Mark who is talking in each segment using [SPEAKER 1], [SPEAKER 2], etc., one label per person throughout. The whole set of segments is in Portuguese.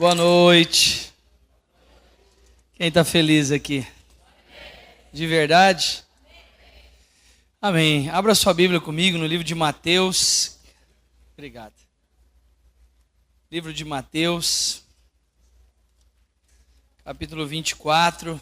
[SPEAKER 1] Boa noite. Quem está feliz aqui? De verdade? Amém. Abra sua Bíblia comigo no livro de Mateus. Obrigado. Livro de Mateus, capítulo 24.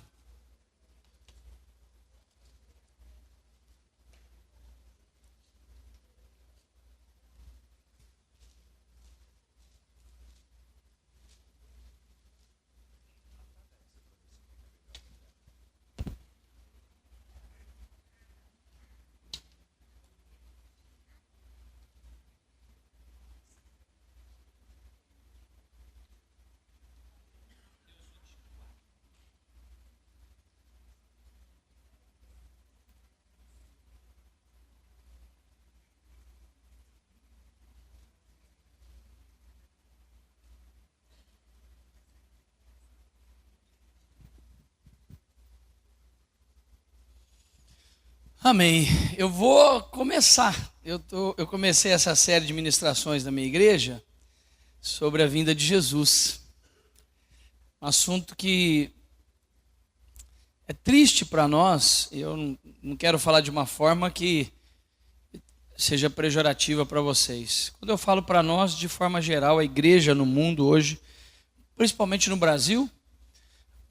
[SPEAKER 1] Amém. Eu vou começar. Eu comecei essa série de ministrações da minha igreja sobre a vinda de Jesus. Um assunto que é triste para nós. Eu não quero falar de uma forma que seja pejorativa para vocês. Quando eu falo para nós, de forma geral, a igreja no mundo hoje, principalmente no Brasil,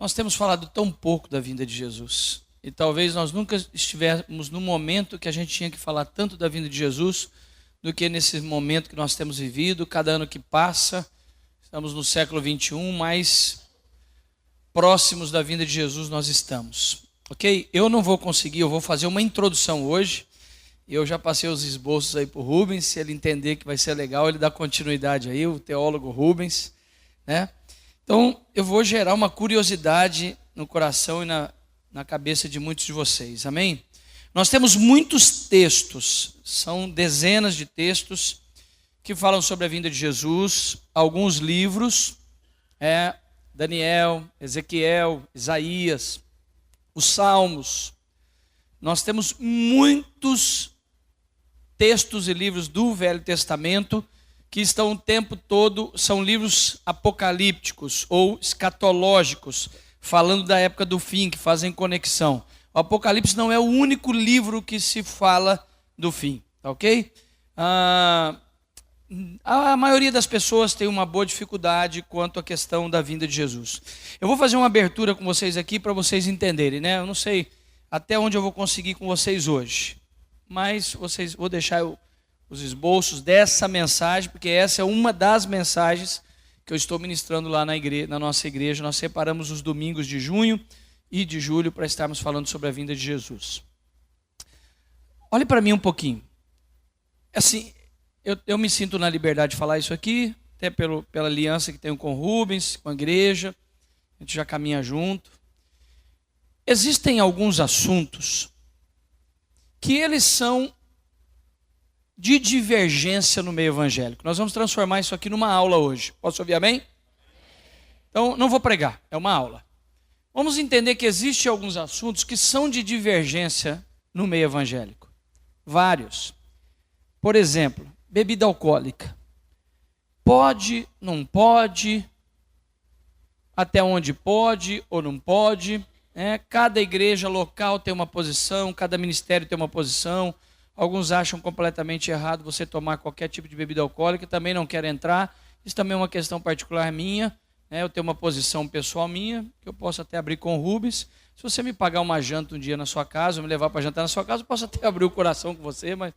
[SPEAKER 1] nós temos falado tão pouco da vinda de Jesus. E talvez nós nunca estivéssemos no momento que a gente tinha que falar tanto da vinda de Jesus do que nesse momento que nós temos vivido. Cada ano que passa, estamos no século 21, mais próximos da vinda de Jesus nós estamos. Ok? Eu não vou conseguir, eu vou fazer uma introdução hoje. Eu já passei os esboços aí para o Rubens, se ele entender que vai ser legal, ele dá continuidade aí, o teólogo Rubens, né? Então, eu vou gerar uma curiosidade no coração e na cabeça de muitos de vocês, amém? Nós temos muitos textos, são dezenas de textos que falam sobre a vinda de Jesus, alguns livros, Daniel, Ezequiel, Isaías, os Salmos. Nós temos muitos textos e livros do Velho Testamento que estão o tempo todo, são livros apocalípticos ou escatológicos, falando da época do fim, que fazem conexão. O Apocalipse não é o único livro que se fala do fim, tá ok? A maioria das pessoas tem uma boa dificuldade quanto à questão da vinda de Jesus. Eu vou fazer uma abertura com vocês aqui para vocês entenderem, né? Eu não sei até onde eu vou conseguir com vocês hoje, mas vou deixar os esboços dessa mensagem, porque essa é uma das mensagens que eu estou ministrando lá na nossa igreja. Nós separamos os domingos de junho e de julho para estarmos falando sobre a vinda de Jesus. Olhe para mim um pouquinho. Assim, eu me sinto na liberdade de falar isso aqui, até pela aliança que tenho com o Rubens, com a igreja, a gente já caminha junto. Existem alguns assuntos que eles são de divergência no meio evangélico. Nós vamos transformar isso aqui numa aula hoje. Posso ouvir amém? Então, não vou pregar, é uma aula. Vamos entender que existem alguns assuntos que são de divergência no meio evangélico. Vários. Por exemplo, bebida alcoólica. Pode, não pode, até onde pode ou não pode. Cada igreja local tem uma posição, cada ministério tem uma posição. Alguns acham completamente errado você tomar qualquer tipo de bebida alcoólica, também não quero entrar. Isso também é uma questão particular minha, né? Eu tenho uma posição pessoal minha, que eu posso até abrir com o Rubens. Se você me pagar uma janta um dia na sua casa, ou me levar para jantar na sua casa, eu posso até abrir o coração com você, mas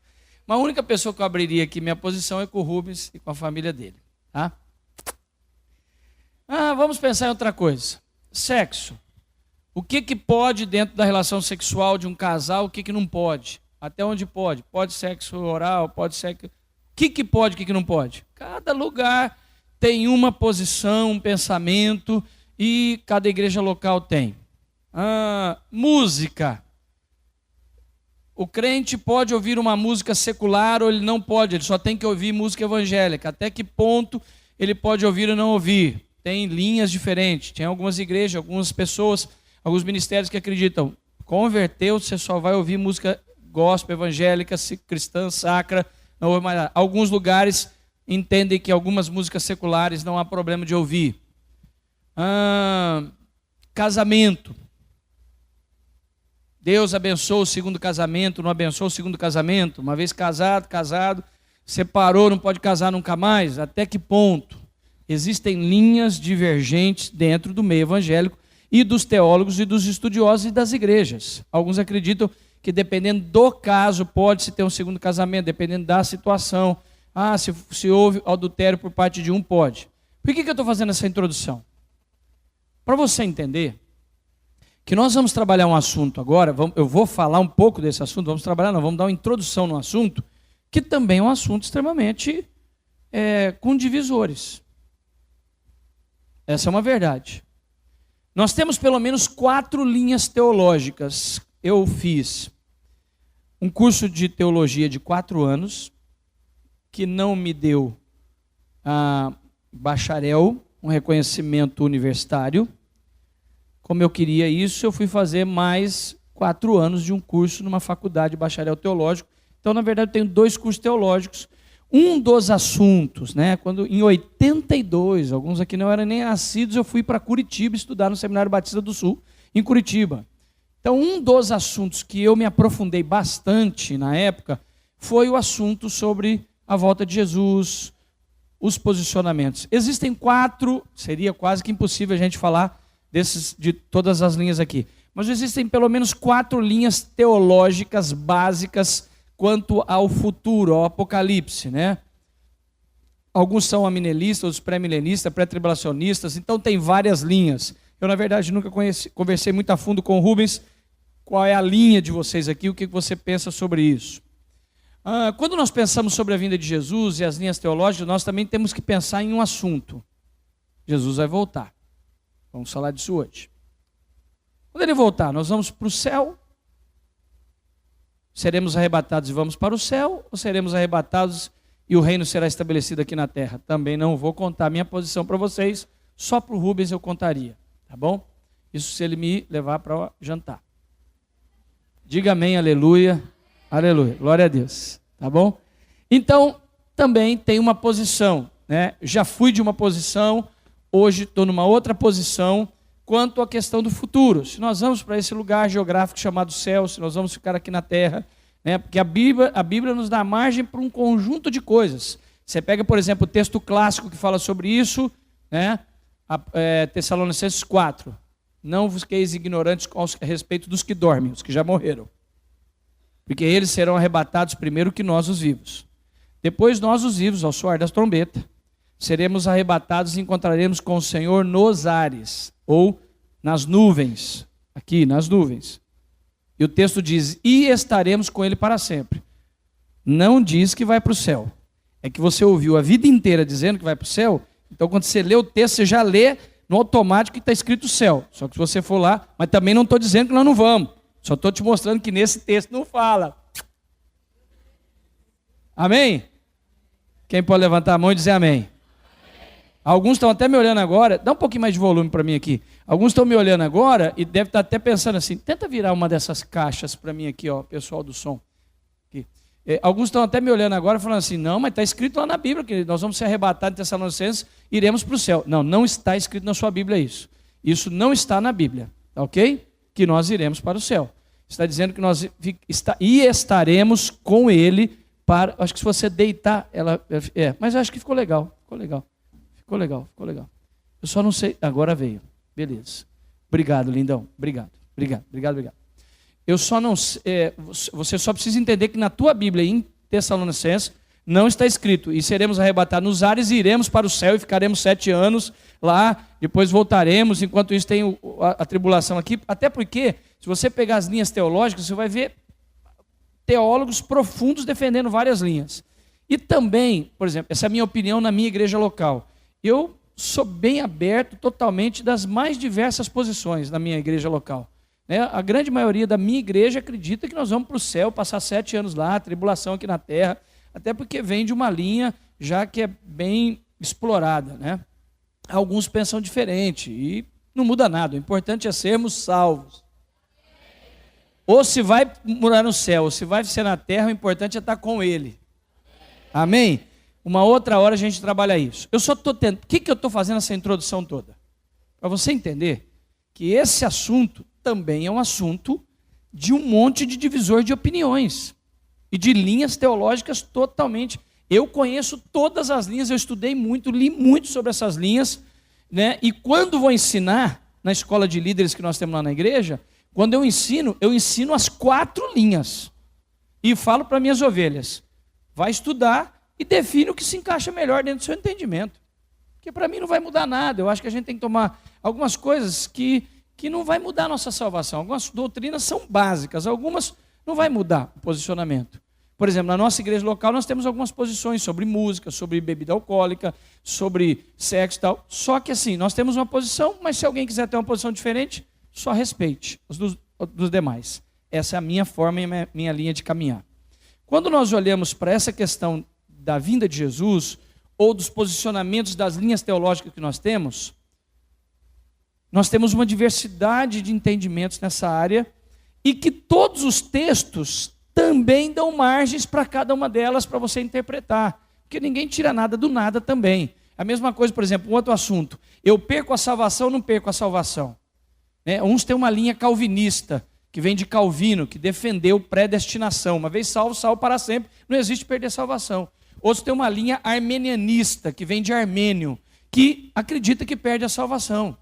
[SPEAKER 1] a única pessoa que eu abriria aqui minha posição é com o Rubens e com a família dele. Tá? Vamos pensar em outra coisa. Sexo. O que pode dentro da relação sexual de um casal, o que não pode? Até onde pode? Pode sexo oral, pode sexo... O que pode, o que não pode? Cada lugar tem uma posição, um pensamento, e cada igreja local tem. Música. O crente pode ouvir uma música secular ou ele não pode, ele só tem que ouvir música evangélica. Até que ponto ele pode ouvir ou não ouvir? Tem linhas diferentes. Tem algumas igrejas, algumas pessoas, alguns ministérios que acreditam, converteu, você só vai ouvir música gospel, evangélica, cristã, sacra. Não, alguns lugares entendem que algumas músicas seculares não há problema de ouvir. Casamento. Deus abençoa o segundo casamento, não abençoa o segundo casamento. Uma vez casado, separou, não pode casar nunca mais. Até que ponto? Existem linhas divergentes dentro do meio evangélico e dos teólogos e dos estudiosos e das igrejas. Alguns acreditam que dependendo do caso pode-se ter um segundo casamento, dependendo da situação. Se houve adultério por parte de um, pode. Por que eu estou fazendo essa introdução? Para você entender que nós vamos trabalhar um assunto agora, eu vou falar um pouco desse assunto, vamos dar uma introdução no assunto, que também é um assunto extremamente com divisores. Essa é uma verdade. Nós temos pelo menos 4 linhas teológicas. Eu fiz um curso de teologia de 4 anos, que não me deu bacharel, um reconhecimento universitário. Como eu queria isso, eu fui fazer mais 4 anos de um curso numa faculdade de bacharel teológico. Então, na verdade, eu tenho 2 cursos teológicos. Um dos assuntos, quando em 82, alguns aqui não eram nem nascidos, eu fui para Curitiba estudar no Seminário Batista do Sul, em Curitiba. Então, um dos assuntos que eu me aprofundei bastante na época foi o assunto sobre a volta de Jesus, os posicionamentos. Existem 4, seria quase que impossível a gente falar de todas as linhas aqui, mas existem pelo menos 4 linhas teológicas básicas quanto ao futuro, ao Apocalipse, Alguns são amilenistas, outros pré-milenistas, pré-tribulacionistas, então tem várias linhas. Eu, na verdade, nunca conversei muito a fundo com o Rubens. Qual é a linha de vocês aqui? O que você pensa sobre isso? Quando nós pensamos sobre a vinda de Jesus e as linhas teológicas, nós também temos que pensar em um assunto. Jesus vai voltar. Vamos falar disso hoje. Quando ele voltar, nós vamos para o céu? Seremos arrebatados e vamos para o céu? Ou seremos arrebatados e o reino será estabelecido aqui na terra? Também não vou contar minha posição para vocês. Só para o Rubens eu contaria. Tá bom? Isso se ele me levar para jantar. Diga amém, aleluia. Aleluia, glória a Deus. Tá bom? Então, também tem uma posição. Já fui de uma posição, hoje estou numa outra posição quanto à questão do futuro. Se nós vamos para esse lugar geográfico chamado céu, se nós vamos ficar aqui na terra, porque a Bíblia nos dá margem para um conjunto de coisas. Você pega, por exemplo, o texto clássico que fala sobre isso, Tessalonicenses 4. Não vos fiqueis ignorantes a respeito dos que dormem, os que já morreram. Porque eles serão arrebatados primeiro que nós, os vivos. Depois nós, os vivos, ao soar das trombetas, seremos arrebatados e encontraremos com o Senhor nos ares, ou nas nuvens, aqui nas nuvens. E o texto diz, e estaremos com ele para sempre. Não diz que vai para o céu. É que você ouviu a vida inteira dizendo que vai para o céu, então quando você lê o texto, você já lê no automático que está escrito céu. Só que se você for lá, mas também não estou dizendo que nós não vamos. Só estou te mostrando que nesse texto não fala. Amém? Quem pode levantar a mão e dizer amém? Alguns estão até me olhando agora. Dá um pouquinho mais de volume para mim aqui. Alguns estão me olhando agora e devem estar até pensando assim, tenta virar uma dessas caixas para mim aqui, pessoal do som. Aqui. Alguns estão até me olhando agora falando assim, não, mas está escrito lá na Bíblia que nós vamos ser arrebatados em Tessalonicenses e iremos para o céu. Não, não está escrito na sua Bíblia isso. Isso não está na Bíblia, tá ok? Que nós iremos para o céu. Está dizendo que nós estaremos com ele para... Acho que se você deitar, mas acho que ficou legal. Ficou legal. Eu só não sei... Agora veio. Beleza. Obrigado, lindão. Obrigado. Eu só não... você só precisa entender que na tua Bíblia, em Tessalonicenses, não está escrito, e seremos arrebatados nos ares e iremos para o céu e ficaremos 7 anos lá, depois voltaremos, enquanto isso tem a tribulação aqui, até porque, se você pegar as linhas teológicas, você vai ver teólogos profundos defendendo várias linhas. E também, por exemplo, essa é a minha opinião na minha igreja local, eu sou bem aberto totalmente das mais diversas posições na minha igreja local. A grande maioria da minha igreja acredita que nós vamos para o céu, passar 7 anos lá, tribulação aqui na terra, até porque vem de uma linha já que é bem explorada, Alguns pensam diferente e não muda nada, o importante é sermos salvos. Ou se vai morar no céu, ou se vai ser na terra, o importante é estar com ele. Amém? Uma outra hora a gente trabalha isso. Eu só estou tendo... Por que eu estou fazendo essa introdução toda? para você entender que esse assunto também é um assunto de um monte de divisor de opiniões e de linhas teológicas totalmente. Eu conheço todas as linhas, eu estudei muito, li muito sobre essas linhas, né? E quando vou ensinar na escola de líderes que nós temos lá na igreja, quando eu ensino as 4 linhas e falo para minhas ovelhas: vai estudar e define o que se encaixa melhor dentro do seu entendimento, porque para mim não vai mudar nada. Eu acho que a gente tem que tomar algumas coisas que não vai mudar a nossa salvação. Algumas doutrinas são básicas, algumas não vai mudar o posicionamento. Por exemplo, na nossa igreja local nós temos algumas posições sobre música, sobre bebida alcoólica, sobre sexo e tal. Só que assim, nós temos uma posição, mas se alguém quiser ter uma posição diferente, só respeite os dos demais. Essa é a minha forma e a minha linha de caminhar. Quando nós olhamos para essa questão da vinda de Jesus, ou dos posicionamentos das linhas teológicas que nós temos uma diversidade de entendimentos nessa área, e que todos os textos também dão margens para cada uma delas para você interpretar, porque ninguém tira nada do nada também. A mesma coisa, por exemplo, um outro assunto: eu perco a salvação ou não perco a salvação? Uns têm uma linha calvinista, que vem de Calvino, que defendeu predestinação, uma vez salvo, salvo para sempre, não existe perder salvação. Outros têm uma linha armenianista, que vem de Armênio, que acredita que perde a salvação.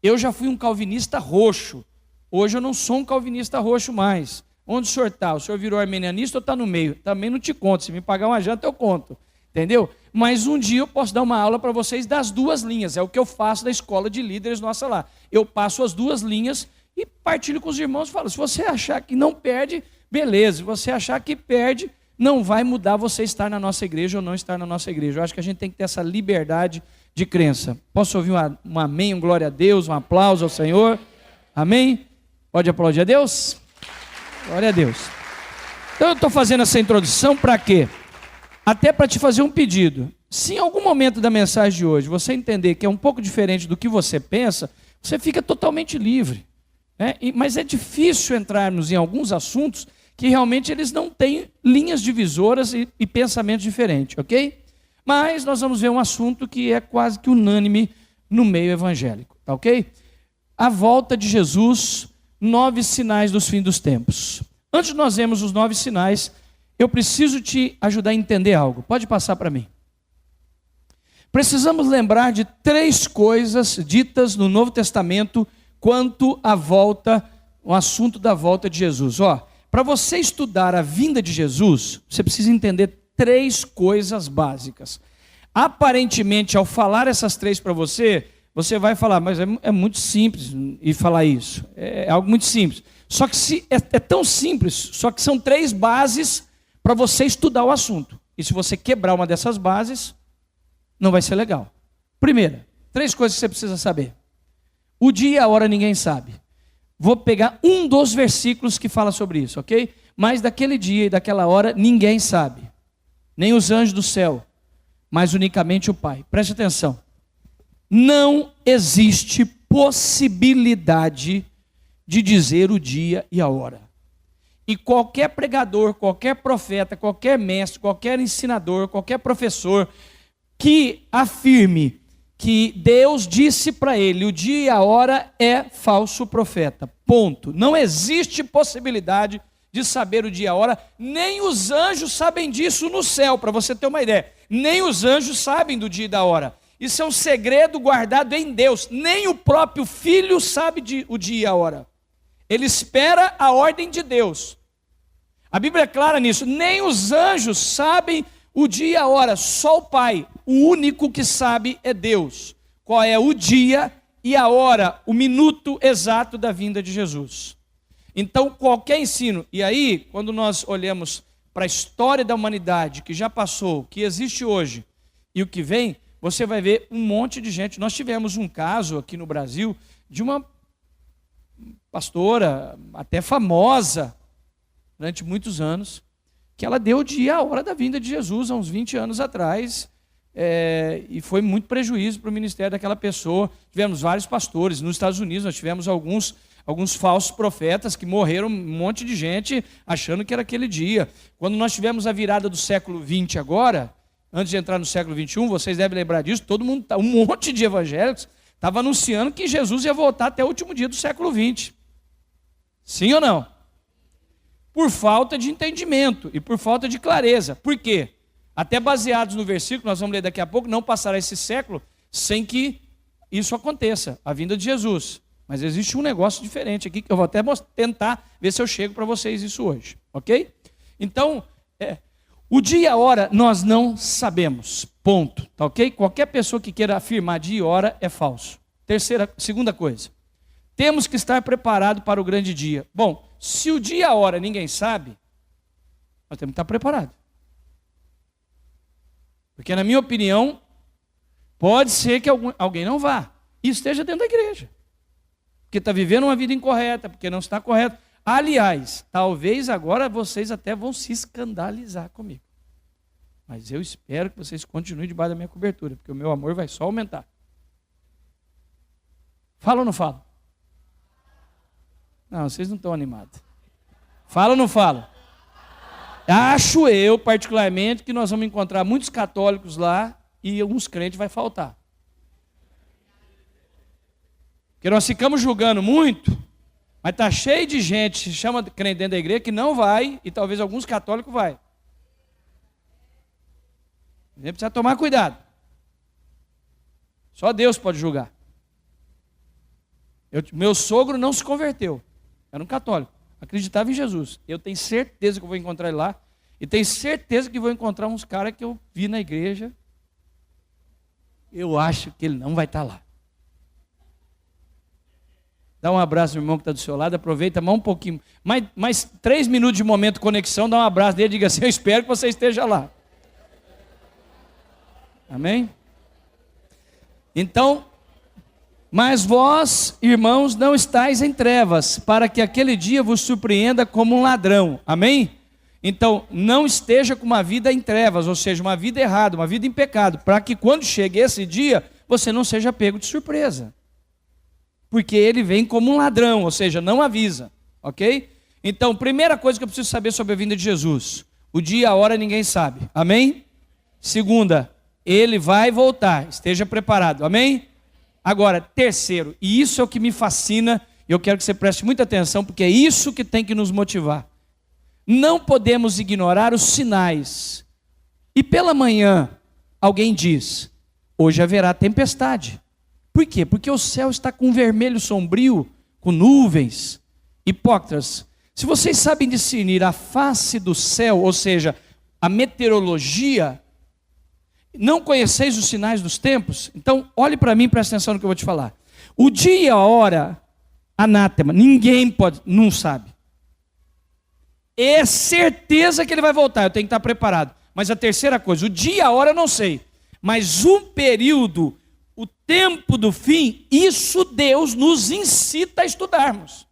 [SPEAKER 1] Eu já fui um calvinista roxo, hoje eu não sou um calvinista roxo mais. Onde o senhor está? O senhor virou armenianista ou está no meio? Também não te conto, se me pagar uma janta eu conto, entendeu? Mas um dia eu posso dar uma aula para vocês das 2 linhas, é o que eu faço da escola de líderes nossa lá. Eu passo as 2 linhas e partilho com os irmãos e falo: se você achar que não perde, beleza. Se você achar que perde, não vai mudar você estar na nossa igreja ou não estar na nossa igreja. Eu acho que a gente tem que ter essa liberdade de crença. Posso ouvir um amém, um glória a Deus, um aplauso ao Senhor? Amém? Pode aplaudir a Deus? Glória a Deus. Então eu estou fazendo essa introdução para quê? Até para te fazer um pedido. Se em algum momento da mensagem de hoje você entender que é um pouco diferente do que você pensa, você fica totalmente livre, né? Mas é difícil entrarmos em alguns assuntos que realmente eles não têm linhas divisoras e pensamentos diferentes, ok? Mas nós vamos ver um assunto que é quase que unânime no meio evangélico, tá ok? A volta de Jesus, 9 sinais dos fins dos tempos. Antes de nós vermos os 9 sinais, eu preciso te ajudar a entender algo. Pode passar para mim. Precisamos lembrar de 3 coisas ditas no Novo Testamento quanto à volta, o assunto da volta de Jesus. Para você estudar a vinda de Jesus, você precisa entender 3 coisas básicas. Aparentemente, ao falar essas 3 para você, você vai falar: mas é muito simples e falar isso. É algo muito simples. Só que é tão simples, só que são 3 bases para você estudar o assunto. E se você quebrar uma dessas bases, não vai ser legal. Primeira, 3 coisas que você precisa saber. O dia e a hora ninguém sabe. Vou pegar um dos versículos que fala sobre isso, ok? Mas daquele dia e daquela hora ninguém sabe. Nem os anjos do céu, mas unicamente o Pai. Preste atenção. Não existe possibilidade de dizer o dia e a hora. E qualquer pregador, qualquer profeta, qualquer mestre, qualquer ensinador, qualquer professor que afirme que Deus disse para ele o dia e a hora é falso profeta. Ponto. Não existe possibilidade de saber o dia e a hora. Nem os anjos sabem disso no céu, para você ter uma ideia. Nem os anjos sabem do dia e da hora. Isso é um segredo guardado em Deus. Nem o próprio Filho sabe o dia e a hora. Ele espera a ordem de Deus. A Bíblia é clara nisso. Nem os anjos sabem o dia e a hora. Só o Pai. O único que sabe é Deus. Qual é o dia e a hora, o minuto exato da vinda de Jesus. Então, qualquer ensino. E aí, quando nós olhamos para a história da humanidade, que já passou, que existe hoje e o que vem, você vai ver um monte de gente. Nós tivemos um caso aqui no Brasil de uma pastora, até famosa, durante muitos anos, que ela deu o dia e a hora da vinda de Jesus, há uns 20 anos atrás, e foi muito prejuízo para o ministério daquela pessoa. Tivemos vários pastores. Nos Estados Unidos nós tivemos alguns falsos profetas que morreram, um monte de gente achando que era aquele dia. Quando nós tivemos a virada do século XX agora, antes de entrar no século XXI, vocês devem lembrar disso, todo mundo, um monte de evangélicos Estava anunciando que Jesus ia voltar até o último dia do século XX. Sim ou não? Por falta de entendimento e por falta de clareza. Por quê? Até baseados no versículo, nós vamos ler daqui a pouco, não passará esse século sem que isso aconteça, a vinda de Jesus. Mas existe um negócio diferente aqui, que eu vou até tentar ver se eu chego para vocês isso hoje, ok? Então, o dia e a hora nós não sabemos, ponto, tá ok? Qualquer pessoa que queira afirmar dia e hora é falso. Segunda coisa, temos que estar preparados para o grande dia. Bom, se o dia e a hora ninguém sabe, nós temos que estar preparados. Porque, na minha opinião, pode ser que alguém não vá e esteja dentro da igreja. Porque está vivendo uma vida incorreta, porque não está correto. Aliás, talvez agora vocês até vão se escandalizar comigo. Mas eu espero que vocês continuem debaixo da minha cobertura, porque o meu amor vai só aumentar. Fala ou não fala? Não, vocês não estão animados. Fala ou não fala? Acho eu, particularmente, que nós vamos encontrar muitos católicos lá e alguns crentes vai faltar. Porque nós ficamos julgando muito, mas está cheio de gente, se chama crente dentro da igreja, que não vai, e talvez alguns católicos vai. A gente precisa tomar cuidado. Só Deus pode julgar. Meu sogro não se converteu, era um católico, acreditava em Jesus. Eu tenho certeza que eu vou encontrar ele lá, e tenho certeza que vou encontrar uns caras que eu vi na igreja. Eu acho que ele não vai estar lá. Dá um abraço no irmão que está do seu lado, aproveita mais um pouquinho, mais 3 minutos de momento de conexão, dá um abraço dele e diga assim: eu espero que você esteja lá. Amém? Então, mas vós, irmãos, não estáis em trevas, para que aquele dia vos surpreenda como um ladrão. Amém? Então, não esteja com uma vida em trevas, ou seja, uma vida errada, uma vida em pecado, para que quando chegue esse dia, você não seja pego de surpresa. Porque ele vem como um ladrão, ou seja, não avisa, ok? Então, primeira coisa que eu preciso saber sobre a vinda de Jesus: o dia e a hora ninguém sabe, amém? Segunda, ele vai voltar, esteja preparado, amém? Agora, terceiro, e isso é o que me fascina, e eu quero que você preste muita atenção, porque é isso que tem que nos motivar. Não podemos ignorar os sinais. E pela manhã, alguém diz: hoje haverá tempestade. Por quê? Porque o céu está com vermelho sombrio, com nuvens. Hipócritas, se vocês sabem discernir a face do céu, ou seja, a meteorologia, não conheceis os sinais dos tempos? Então, olhe para mim e preste atenção no que eu vou te falar. O dia e a hora, anátema, ninguém não sabe. É certeza que ele vai voltar, eu tenho que estar preparado. Mas a terceira coisa, o dia e a hora eu não sei. Mas o período, o tempo do fim, isso Deus nos incita a estudarmos.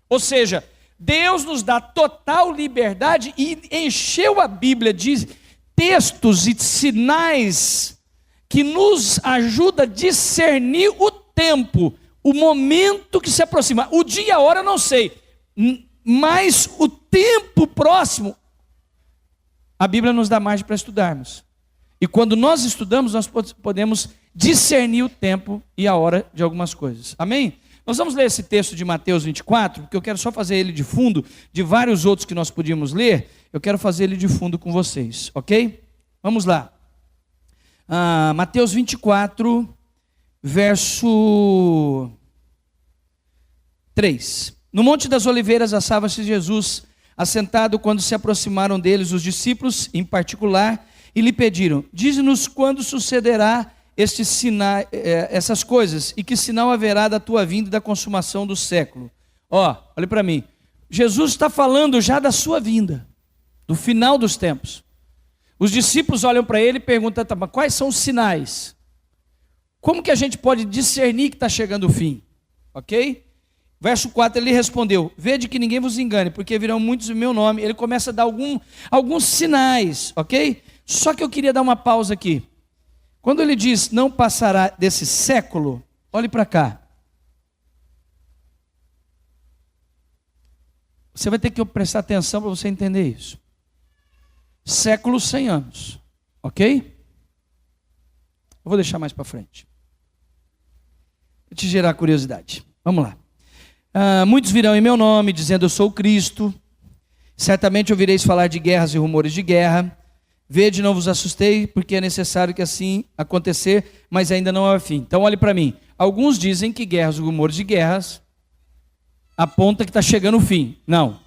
[SPEAKER 1] Ou seja, Deus nos dá total liberdade e encheu a Bíblia de textos e sinais que nos ajuda a discernir o tempo, o momento que se aproxima. O dia e a hora eu não sei, mas o tempo próximo, a Bíblia nos dá margem para estudarmos. E quando nós estudamos, nós podemos discernir o tempo e a hora de algumas coisas. Amém? Nós vamos ler esse texto de Mateus 24, porque eu quero só fazer ele de fundo, de vários outros que nós podíamos ler, eu quero fazer ele de fundo com vocês, ok? Vamos lá. Mateus 24, verso 3. No Monte das Oliveiras achava-se Jesus assentado quando se aproximaram deles os discípulos, em particular, e lhe pediram: dize-nos quando sucederá essas coisas, e que sinal haverá da tua vinda e da consumação do século. Olha para mim, Jesus está falando já da sua vinda, do final dos tempos. Os discípulos olham para ele e perguntam: tá, mas quais são os sinais? Como que a gente pode discernir que está chegando o fim? Ok? Verso 4, ele respondeu: vede que ninguém vos engane, porque virão muitos em meu nome. Ele começa a dar alguns sinais, ok? Só que eu queria dar uma pausa aqui. Quando ele diz não passará desse século, olhe para cá. Você vai ter que prestar atenção para você entender isso. Século 100 anos, ok? Eu vou deixar mais para frente. Vou te gerar curiosidade. Vamos lá. Muitos virão em meu nome, dizendo eu sou o Cristo. Certamente ouvireis falar de guerras e rumores de guerra. Vede, não vos assustei, porque é necessário que assim acontecer, mas ainda não é o fim. Então olhe para mim. Alguns dizem que guerras e rumores de guerras aponta que está chegando o fim. Não.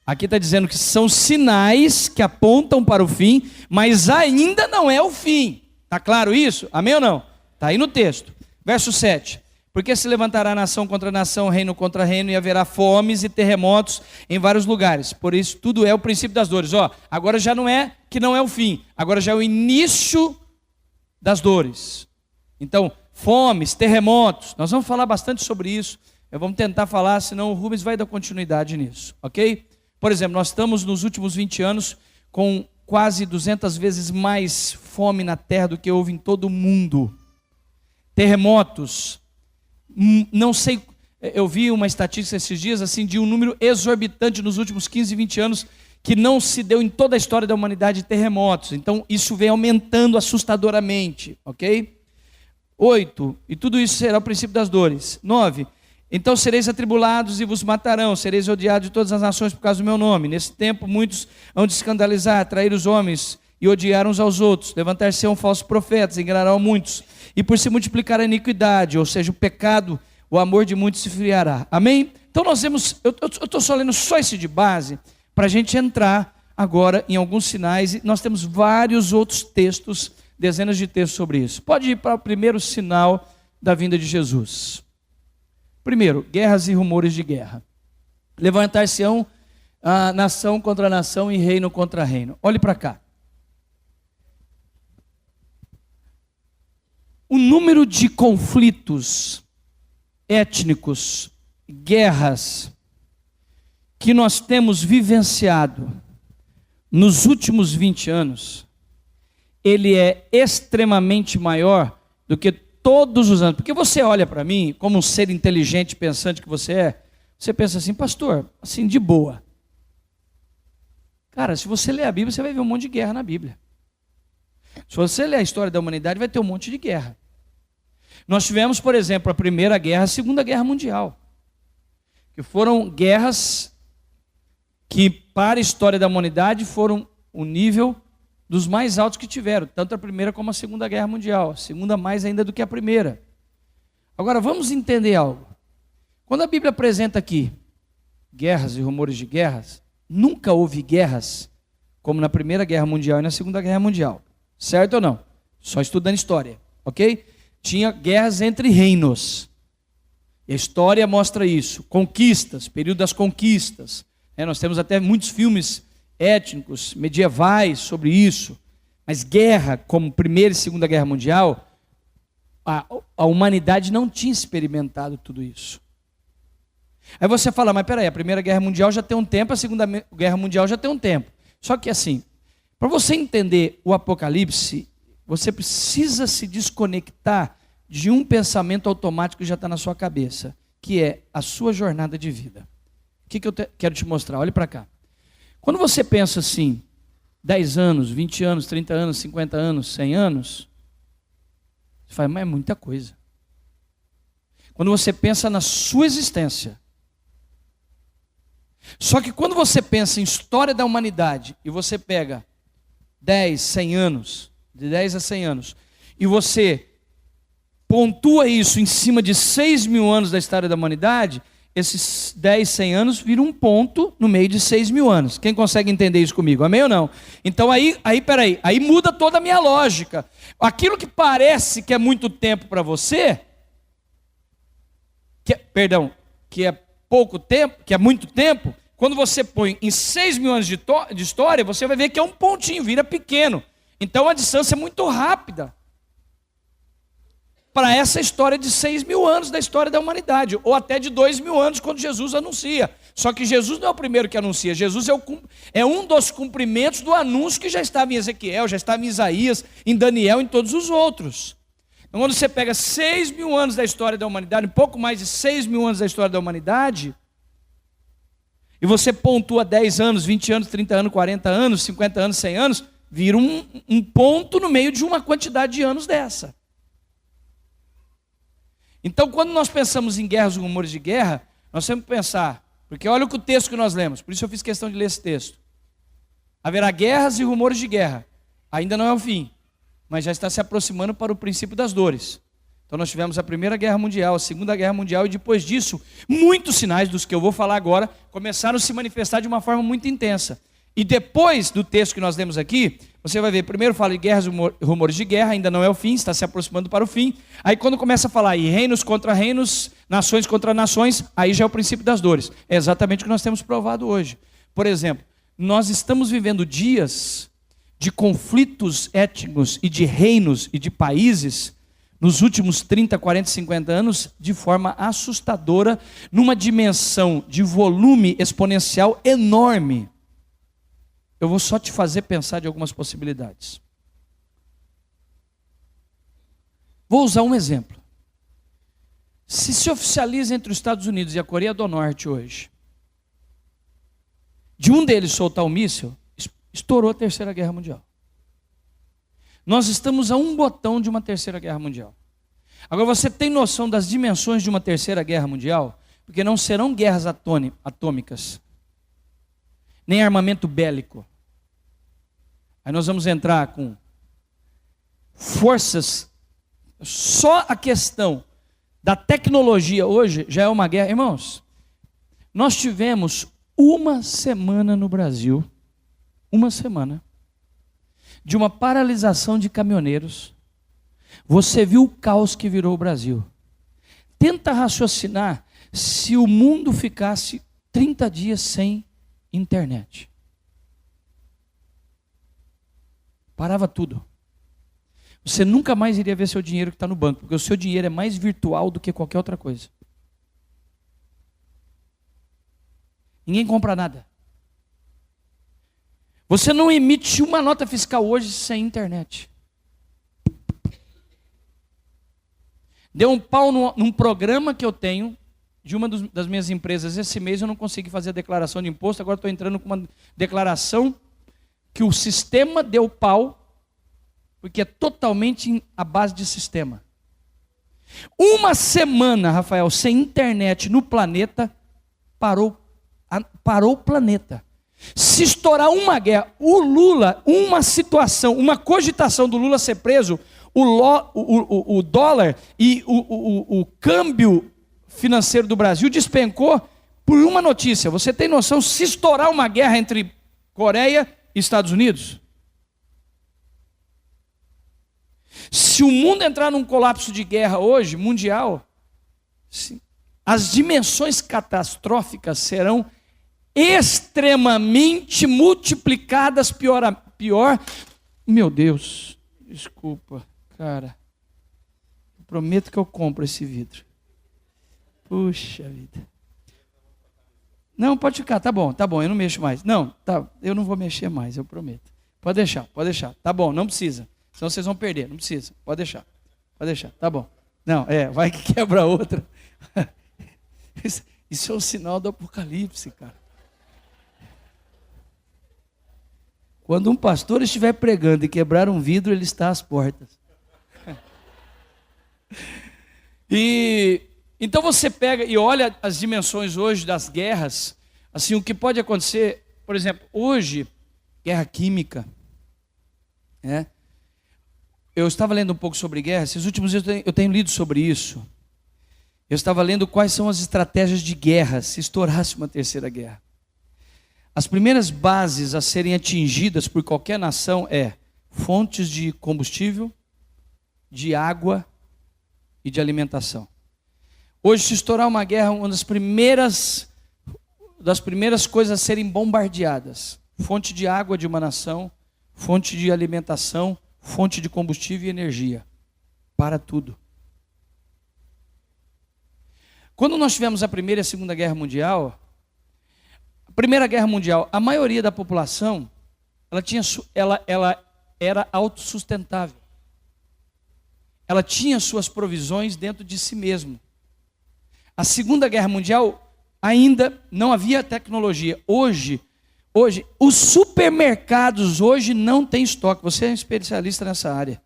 [SPEAKER 1] Aqui está dizendo que são sinais que apontam para o fim, mas ainda não é o fim. Está claro isso? Amém ou não? Está aí no texto. Verso 7. Porque se levantará nação contra nação, reino contra reino, e haverá fomes e terremotos em vários lugares. Por isso, tudo é o princípio das dores. Agora já não é que não é o fim. Agora já é o início das dores. Então, fomes, terremotos. Nós vamos falar bastante sobre isso. Vamos tentar falar, senão o Rubens vai dar continuidade nisso. Ok? Por exemplo, nós estamos nos últimos 20 anos com quase 200 vezes mais fome na terra do que houve em todo o mundo. Terremotos. Não sei, eu vi uma estatística esses dias assim de um número exorbitante nos últimos 15, 20 anos que não se deu em toda a história da humanidade de terremotos. Então isso vem aumentando assustadoramente, ok? 8, e tudo isso será o princípio das dores. 9, então sereis atribulados e vos matarão, sereis odiados de todas as nações por causa do meu nome. Nesse tempo muitos hão de escandalizar, trair os homens e odiar uns aos outros. Levantar-se-ão falsos profetas, enganarão muitos. E por se multiplicar a iniquidade, ou seja, o pecado, o amor de muitos se esfriará. Amém? Então nós vemos, eu estou só lendo só esse de base, para a gente entrar agora em alguns sinais. E nós temos vários outros textos, dezenas de textos sobre isso. Pode ir para o primeiro sinal da vinda de Jesus. Primeiro, guerras e rumores de guerra. Levantar-se-ão nação contra nação e reino contra reino. Olhe para cá. O número de conflitos étnicos, guerras, que nós temos vivenciado nos últimos 20 anos, ele é extremamente maior do que todos os anos. Porque você olha para mim, como um ser inteligente, pensante que você pensa assim, pastor, assim, de boa. Cara, se você ler a Bíblia, você vai ver um monte de guerra na Bíblia. Se você ler a história da humanidade, vai ter um monte de guerra. Nós tivemos, por exemplo, a Primeira Guerra, a Segunda Guerra Mundial, que foram guerras que, para a história da humanidade, foram o nível dos mais altos que tiveram, tanto a Primeira como a Segunda Guerra Mundial, a Segunda mais ainda do que a Primeira. Agora, vamos entender algo. Quando a Bíblia apresenta aqui guerras e rumores de guerras, nunca houve guerras como na Primeira Guerra Mundial e na Segunda Guerra Mundial. Certo ou não? Só estudando história, ok? Tinha guerras entre reinos. E a história mostra isso. Conquistas, período das conquistas. Nós temos até muitos filmes étnicos, medievais sobre isso. Mas guerra, como Primeira e Segunda Guerra Mundial, a humanidade não tinha experimentado tudo isso. Aí você fala, mas peraí, a Primeira Guerra Mundial já tem um tempo, a Segunda Guerra Mundial já tem um tempo. Só que assim, para você entender o Apocalipse, você precisa se desconectar de um pensamento automático que já está na sua cabeça, que é a sua jornada de vida. O que eu quero te mostrar? Olhe para cá. Quando você pensa assim, 10 anos, 20 anos, 30 anos, 50 anos, 100 anos, você fala, mas é muita coisa. Quando você pensa na sua existência. Só que quando você pensa em história da humanidade, e você pega 10, 100 anos, de 10 a 100 anos, e você pontua isso em cima de 6.000 anos da história da humanidade, esses 10, 100 anos viram um ponto no meio de 6.000 anos. Quem consegue entender isso comigo? Amém ou não? Então aí muda toda a minha lógica. Aquilo que parece que é muito tempo para você, que é pouco tempo, que é muito tempo, quando você põe em 6.000 anos de história, você vai ver que é um pontinho, vira pequeno. Então a distância é muito rápida para essa história de 6.000 anos da história da humanidade, ou até de 2.000 anos quando Jesus anuncia. Só que Jesus não é o primeiro que anuncia, Jesus é um dos cumprimentos do anúncio que já estava em Ezequiel, já estava em Isaías, em Daniel, em todos os outros. Então quando você pega 6.000 anos da história da humanidade, um pouco mais de 6.000 anos da história da humanidade, e você pontua 10 anos, 20 anos, 30 anos, 40 anos, 50 anos, 100 anos, vira um ponto no meio de uma quantidade de anos dessa. Então, quando nós pensamos em guerras e rumores de guerra, nós temos que pensar, porque olha o texto que nós lemos, por isso eu fiz questão de ler esse texto. Haverá guerras e rumores de guerra, ainda não é o fim, mas já está se aproximando para o princípio das dores. Então nós tivemos a Primeira Guerra Mundial, a Segunda Guerra Mundial, e depois disso, muitos sinais dos que eu vou falar agora, começaram a se manifestar de uma forma muito intensa. E depois do texto que nós lemos aqui, você vai ver, primeiro fala de guerras e rumores de guerra, ainda não é o fim, está se aproximando para o fim. Aí quando começa a falar em reinos contra reinos, nações contra nações, aí já é o princípio das dores. É exatamente o que nós temos provado hoje. Por exemplo, nós estamos vivendo dias de conflitos étnicos e de reinos e de países nos últimos 30, 40, 50 anos, de forma assustadora, numa dimensão de volume exponencial enorme. Eu vou só te fazer pensar de algumas possibilidades. Vou usar um exemplo. Se oficializa entre os Estados Unidos e a Coreia do Norte hoje, de um deles soltar um míssil, estourou a Terceira Guerra Mundial. Nós estamos a um botão de uma Terceira Guerra Mundial. Agora, você tem noção das dimensões de uma Terceira Guerra Mundial? Porque não serão guerras atômicas, nem armamento bélico. Aí nós vamos entrar com forças. Só a questão da tecnologia hoje já é uma guerra. Irmãos, nós tivemos uma semana no Brasil, uma semana, de uma paralisação de caminhoneiros. Você viu o caos que virou o Brasil. Tenta raciocinar se o mundo ficasse 30 dias sem internet. Parava tudo. Você nunca mais iria ver seu dinheiro que está no banco, porque o seu dinheiro é mais virtual do que qualquer outra coisa. Ninguém compra nada. Você não emite uma nota fiscal hoje sem internet. Deu um pau num programa que eu tenho, de uma das minhas empresas. Esse mês eu não consegui fazer a declaração de imposto, agora estou entrando com uma declaração que o sistema deu pau, porque é totalmente à base de sistema. Uma semana, Rafael, sem internet no planeta, parou o planeta. Se estourar uma guerra, o Lula, uma situação, uma cogitação do Lula ser preso, o dólar e o câmbio financeiro do Brasil despencou por uma notícia. Você tem noção, se estourar uma guerra entre Coreia e Estados Unidos? Se o mundo entrar num colapso de guerra hoje, mundial, as dimensões catastróficas serão extremamente multiplicadas, pior. Meu Deus, desculpa, cara. Eu prometo que eu compro esse vidro. Puxa vida. Não, pode ficar, tá bom, eu não mexo mais. Não, tá, eu não vou mexer mais, eu prometo. Pode deixar, tá bom, não precisa. Senão vocês vão perder, não precisa, pode deixar, tá bom. Não, vai que quebra outra. Isso é um sinal do Apocalipse, cara. Quando um pastor estiver pregando e quebrar um vidro, ele está às portas. Então você pega e olha as dimensões hoje das guerras, assim, o que pode acontecer, por exemplo, hoje, guerra química, né? Eu estava lendo um pouco sobre guerra, esses últimos dias eu tenho lido sobre isso. Eu estava lendo quais são as estratégias de guerra, se estourasse uma terceira guerra. As primeiras bases a serem atingidas por qualquer nação é fontes de combustível, de água e de alimentação. Hoje, se estourar uma guerra, uma das primeiras coisas a serem bombardeadas, fonte de água de uma nação, fonte de alimentação, fonte de combustível e energia. Para tudo. Quando nós tivemos a Primeira e a Segunda Guerra Mundial, Primeira Guerra Mundial, a maioria da população, ela era autossustentável. Ela tinha suas provisões dentro de si mesmo. A Segunda Guerra Mundial ainda não havia tecnologia. Hoje, os supermercados hoje não têm estoque. Você é um especialista nessa área.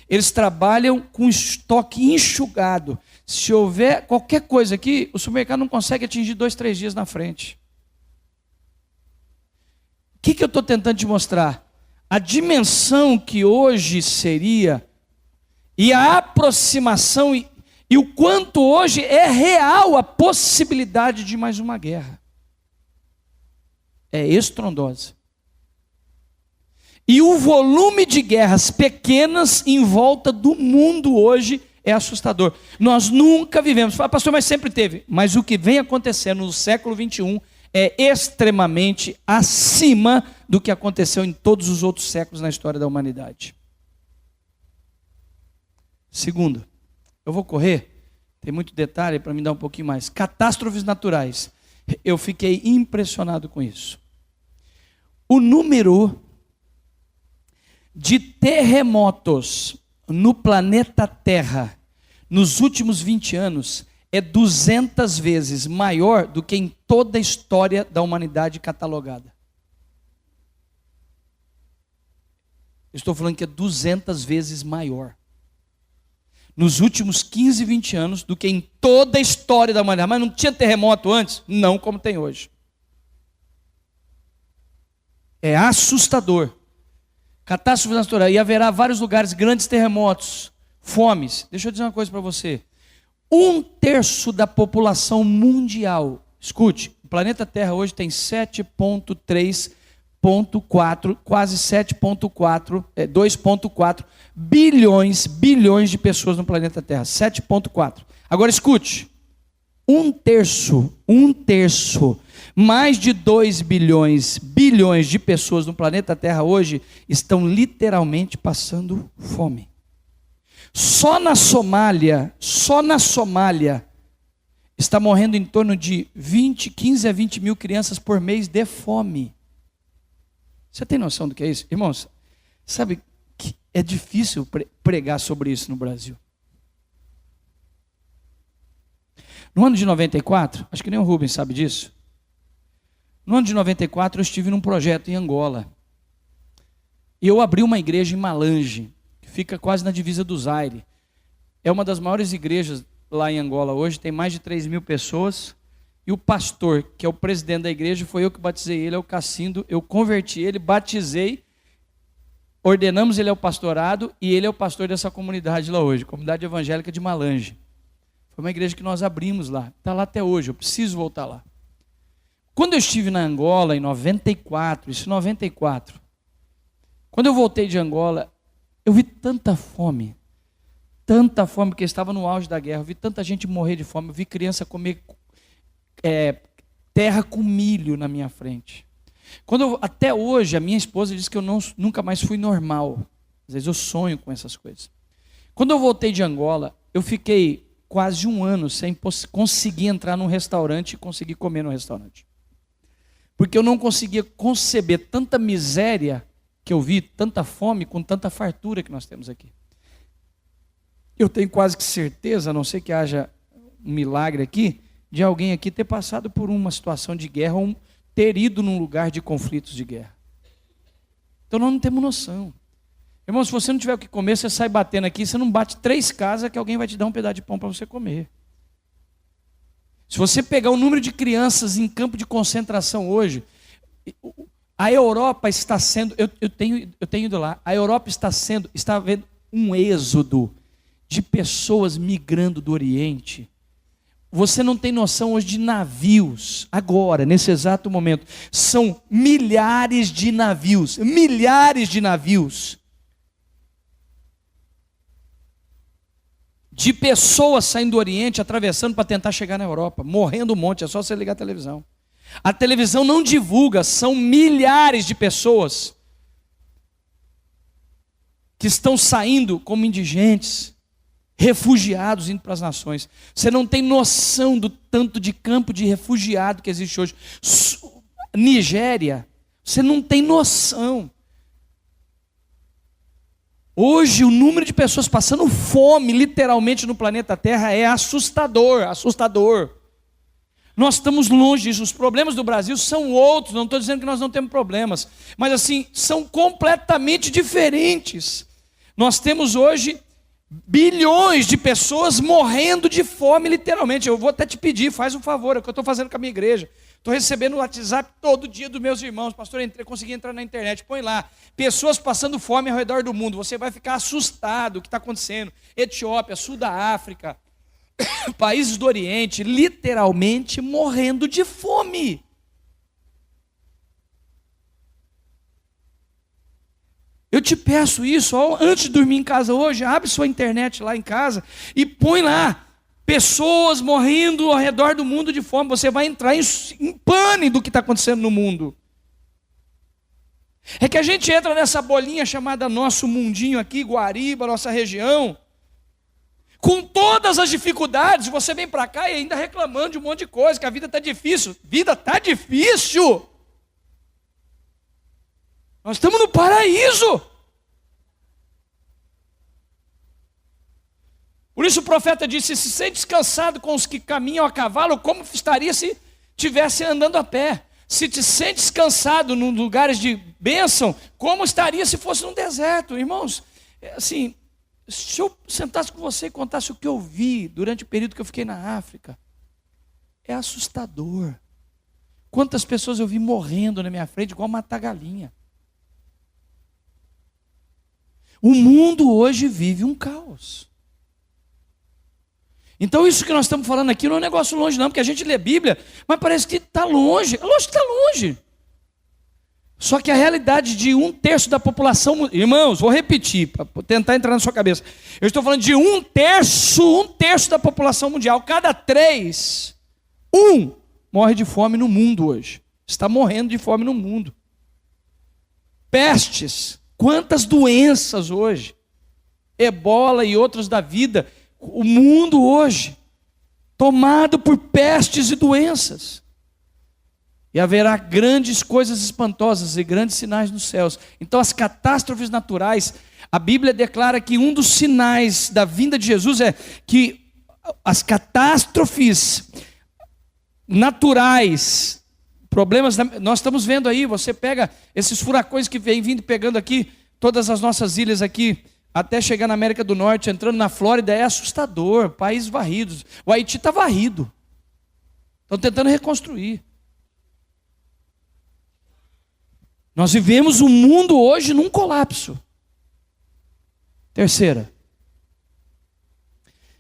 [SPEAKER 1] Eles trabalham com estoque enxugado. Se houver qualquer coisa aqui, o supermercado não consegue atingir 2, 3 dias na frente. O que eu estou tentando te mostrar? A dimensão que hoje seria, e a aproximação, e o quanto hoje é real a possibilidade de mais uma guerra. É estrondosa. E o volume de guerras pequenas em volta do mundo hoje é assustador. Nós nunca vivemos, pastor, mas sempre teve. Mas o que vem acontecendo no século 21 é extremamente acima do que aconteceu em todos os outros séculos na história da humanidade. Segundo, eu vou correr, tem muito detalhe para me dar um pouquinho mais. Catástrofes naturais. Eu fiquei impressionado com isso. O número de terremotos no planeta Terra nos últimos 20 anos é 200 vezes maior do que em toda a história da humanidade catalogada. Estou falando que é 200 vezes maior nos últimos 15, 20 anos do que em toda a história da humanidade. Mas não tinha terremoto antes? Não, como tem hoje. É assustador. Catástrofe natural. E haverá vários lugares, grandes terremotos, fomes. Deixa eu dizer uma coisa para você. 1/3 da população mundial, escute, o planeta Terra hoje tem 7,3,4, quase 7,4, 2,4 bilhões de pessoas no planeta Terra, 7,4. Agora escute, 1/3, mais de 2 bilhões de pessoas no planeta Terra hoje estão literalmente passando fome. Só na Somália, está morrendo em torno de 15 a 20 mil crianças por mês de fome. Você tem noção do que é isso? Irmãos, sabe que é difícil pregar sobre isso no Brasil. No ano de 94, acho que nem o Rubens sabe disso. No ano de 94 eu estive num projeto em Angola. E eu abri uma igreja em Malange, que fica quase na divisa do Zaire. É uma das maiores igrejas lá em Angola hoje, tem mais de 3 mil pessoas. E o pastor, que é o presidente da igreja, foi eu que batizei ele, é o Cacindo. Eu converti ele, batizei, ordenamos ele ao pastorado e ele é o pastor dessa comunidade lá hoje, comunidade evangélica de Malange. Foi uma igreja que nós abrimos lá, está lá até hoje, eu preciso voltar lá. Quando eu estive na Angola em 94, quando eu voltei de Angola, eu vi tanta fome, porque estava no auge da guerra, eu vi tanta gente morrer de fome, eu vi criança comer terra com milho na minha frente. Até hoje, a minha esposa diz que eu nunca mais fui normal. Às vezes eu sonho com essas coisas. Quando eu voltei de Angola, eu fiquei quase 1 ano sem conseguir entrar num restaurante e conseguir comer no restaurante. Porque eu não conseguia conceber tanta miséria que eu vi, tanta fome com tanta fartura que nós temos aqui. Eu tenho quase que certeza, a não ser que haja um milagre aqui, de alguém aqui ter passado por uma situação de guerra ou ter ido num lugar de conflitos de guerra. Então nós não temos noção. Irmão, se você não tiver o que comer, você sai batendo aqui, você não bate 3 casas que alguém vai te dar um pedaço de pão para você comer. Se você pegar o número de crianças em campo de concentração hoje, a Europa está sendo, eu tenho ido lá, a Europa está vendo um êxodo de pessoas migrando do Oriente. Você não tem noção hoje de navios, agora, nesse exato momento, são milhares de navios, de pessoas saindo do Oriente, atravessando para tentar chegar na Europa, morrendo um monte, é só você ligar a televisão. A televisão não divulga, são milhares de pessoas que estão saindo como indigentes, refugiados indo para as nações. Você não tem noção do tanto de campo de refugiado que existe hoje. Nigéria, você não tem noção. Hoje o número de pessoas passando fome, literalmente, no planeta Terra é assustador. Nós estamos longe disso. Os problemas do Brasil são outros. Não estou dizendo que nós não temos problemas, mas assim, são completamente diferentes. Nós temos hoje Bilhões de pessoas morrendo de fome, literalmente. Eu vou até te pedir, faz um favor, é o que eu estou fazendo com a minha igreja. Estou recebendo o WhatsApp todo dia dos meus irmãos. Pastor, consegui entrar na internet, põe lá. Pessoas passando fome ao redor do mundo. Você vai ficar assustado com o que está acontecendo. Etiópia, sul da África, países do Oriente, literalmente morrendo de fome. Eu te peço isso, antes de dormir em casa hoje, abre sua internet lá em casa e põe lá, pessoas morrendo ao redor do mundo de fome. Você vai entrar em pânico do que está acontecendo no mundo. É que a gente entra nessa bolinha chamada nosso mundinho aqui, Guariba, nossa região, com todas as dificuldades. Você vem para cá e ainda reclamando de um monte de coisa, que a vida está difícil. Vida está difícil. Nós estamos no paraíso. Por isso o profeta disse: se sente cansado com os que caminham a cavalo, como estaria se estivesse andando a pé? Se te sentes cansado em lugares de bênção, como estaria se fosse num deserto? Irmãos, assim, se eu sentasse com você e contasse o que eu vi durante o período que eu fiquei na África, é assustador. Quantas pessoas eu vi morrendo na minha frente, igual matar galinha. O mundo hoje vive um caos. Então isso que nós estamos falando aqui não é um negócio longe não, porque a gente lê Bíblia, mas parece que está longe. Lógico que está longe. Só que a realidade de 1/3 da população... Irmãos, vou repetir, para tentar entrar na sua cabeça. Eu estou falando de 1/3 da população mundial. Cada 3, 1 morre de fome no mundo hoje. Está morrendo de fome no mundo. Pestes. Quantas doenças hoje, ebola e outras da vida, o mundo hoje, tomado por pestes e doenças. E haverá grandes coisas espantosas e grandes sinais nos céus. Então as catástrofes naturais, a Bíblia declara que um dos sinais da vinda de Jesus é que as catástrofes naturais, problemas, nós estamos vendo aí, você pega esses furacões que vem vindo pegando aqui, todas as nossas ilhas aqui, até chegar na América do Norte, entrando na Flórida, é assustador, países varridos. O Haiti está varrido. Estão tentando reconstruir. Nós vivemos um mundo hoje num colapso. Terceira.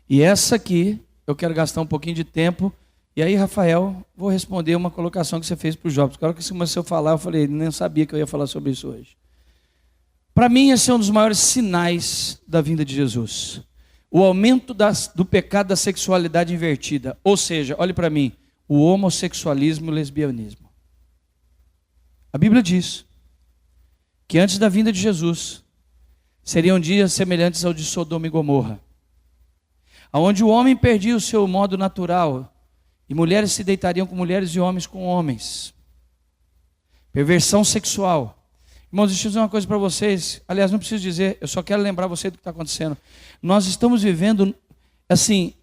[SPEAKER 1] E essa aqui, eu quero gastar um pouquinho de tempo. E aí, Rafael, vou responder uma colocação que você fez para os jovens. Claro que se eu falar, eu falei, nem sabia que eu ia falar sobre isso hoje. Para mim, esse é um dos maiores sinais da vinda de Jesus. O aumento do pecado da sexualidade invertida. Ou seja, olhe para mim, o homossexualismo e o lesbianismo. A Bíblia diz que antes da vinda de Jesus, seriam dias semelhantes ao de Sodoma e Gomorra, onde o homem perdia o seu modo natural, e mulheres se deitariam com mulheres e homens com homens. Perversão sexual. Irmãos, deixa eu dizer uma coisa para vocês. Aliás, não preciso dizer, eu só quero lembrar você do que está acontecendo. Nós estamos vivendo, assim,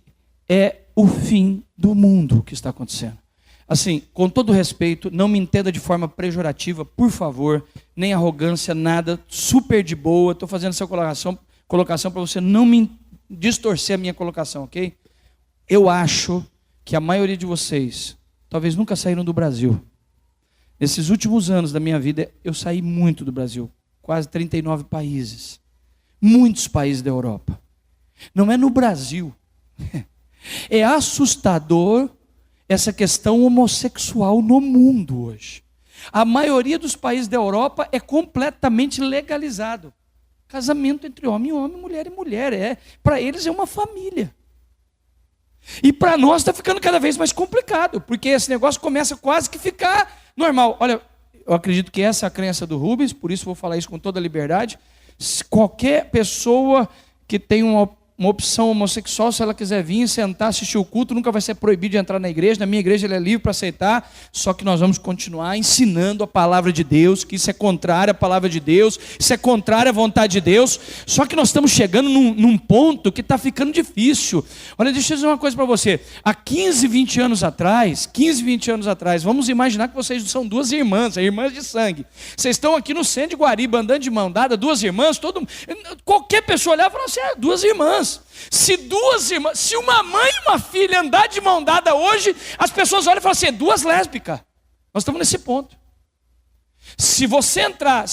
[SPEAKER 1] é o fim do mundo que está acontecendo. Assim, com todo respeito, não me entenda de forma pejorativa, por favor, nem arrogância, nada, super de boa. Estou fazendo essa colocação para você não me distorcer a minha colocação, ok? Eu acho que a maioria de vocês talvez nunca saíram do Brasil. Nesses últimos anos da minha vida, eu saí muito do Brasil, quase 39 países, muitos países da Europa. Não é no Brasil, é assustador essa questão homossexual no mundo hoje. A maioria dos países da Europa é completamente legalizado. Casamento entre homem e homem, mulher e mulher, para eles é uma família. E para nós está ficando cada vez mais complicado, porque esse negócio começa quase que ficar normal. Olha, eu acredito que essa é a crença do Rubens, por isso vou falar isso com toda a liberdade. Qualquer pessoa que tem uma uma opção homossexual, se ela quiser vir, sentar, assistir o culto, nunca vai ser proibido de entrar na igreja. Na minha igreja ele é livre para aceitar, só que nós vamos continuar ensinando a palavra de Deus, que isso é contrário à palavra de Deus, isso é contrário à vontade de Deus. Só que nós estamos chegando num ponto que está ficando difícil. Olha, deixa eu dizer uma coisa para você. Há 15, 20 anos atrás, vamos imaginar que vocês são duas irmãs de sangue. Vocês estão aqui no centro de Guariba, andando de mão dada, duas irmãs, qualquer pessoa olhar e falar assim, duas irmãs. Se uma mãe e uma filha andar de mão dada hoje, as pessoas olham e falam assim, duas lésbicas. Nós estamos nesse ponto. Se você entrar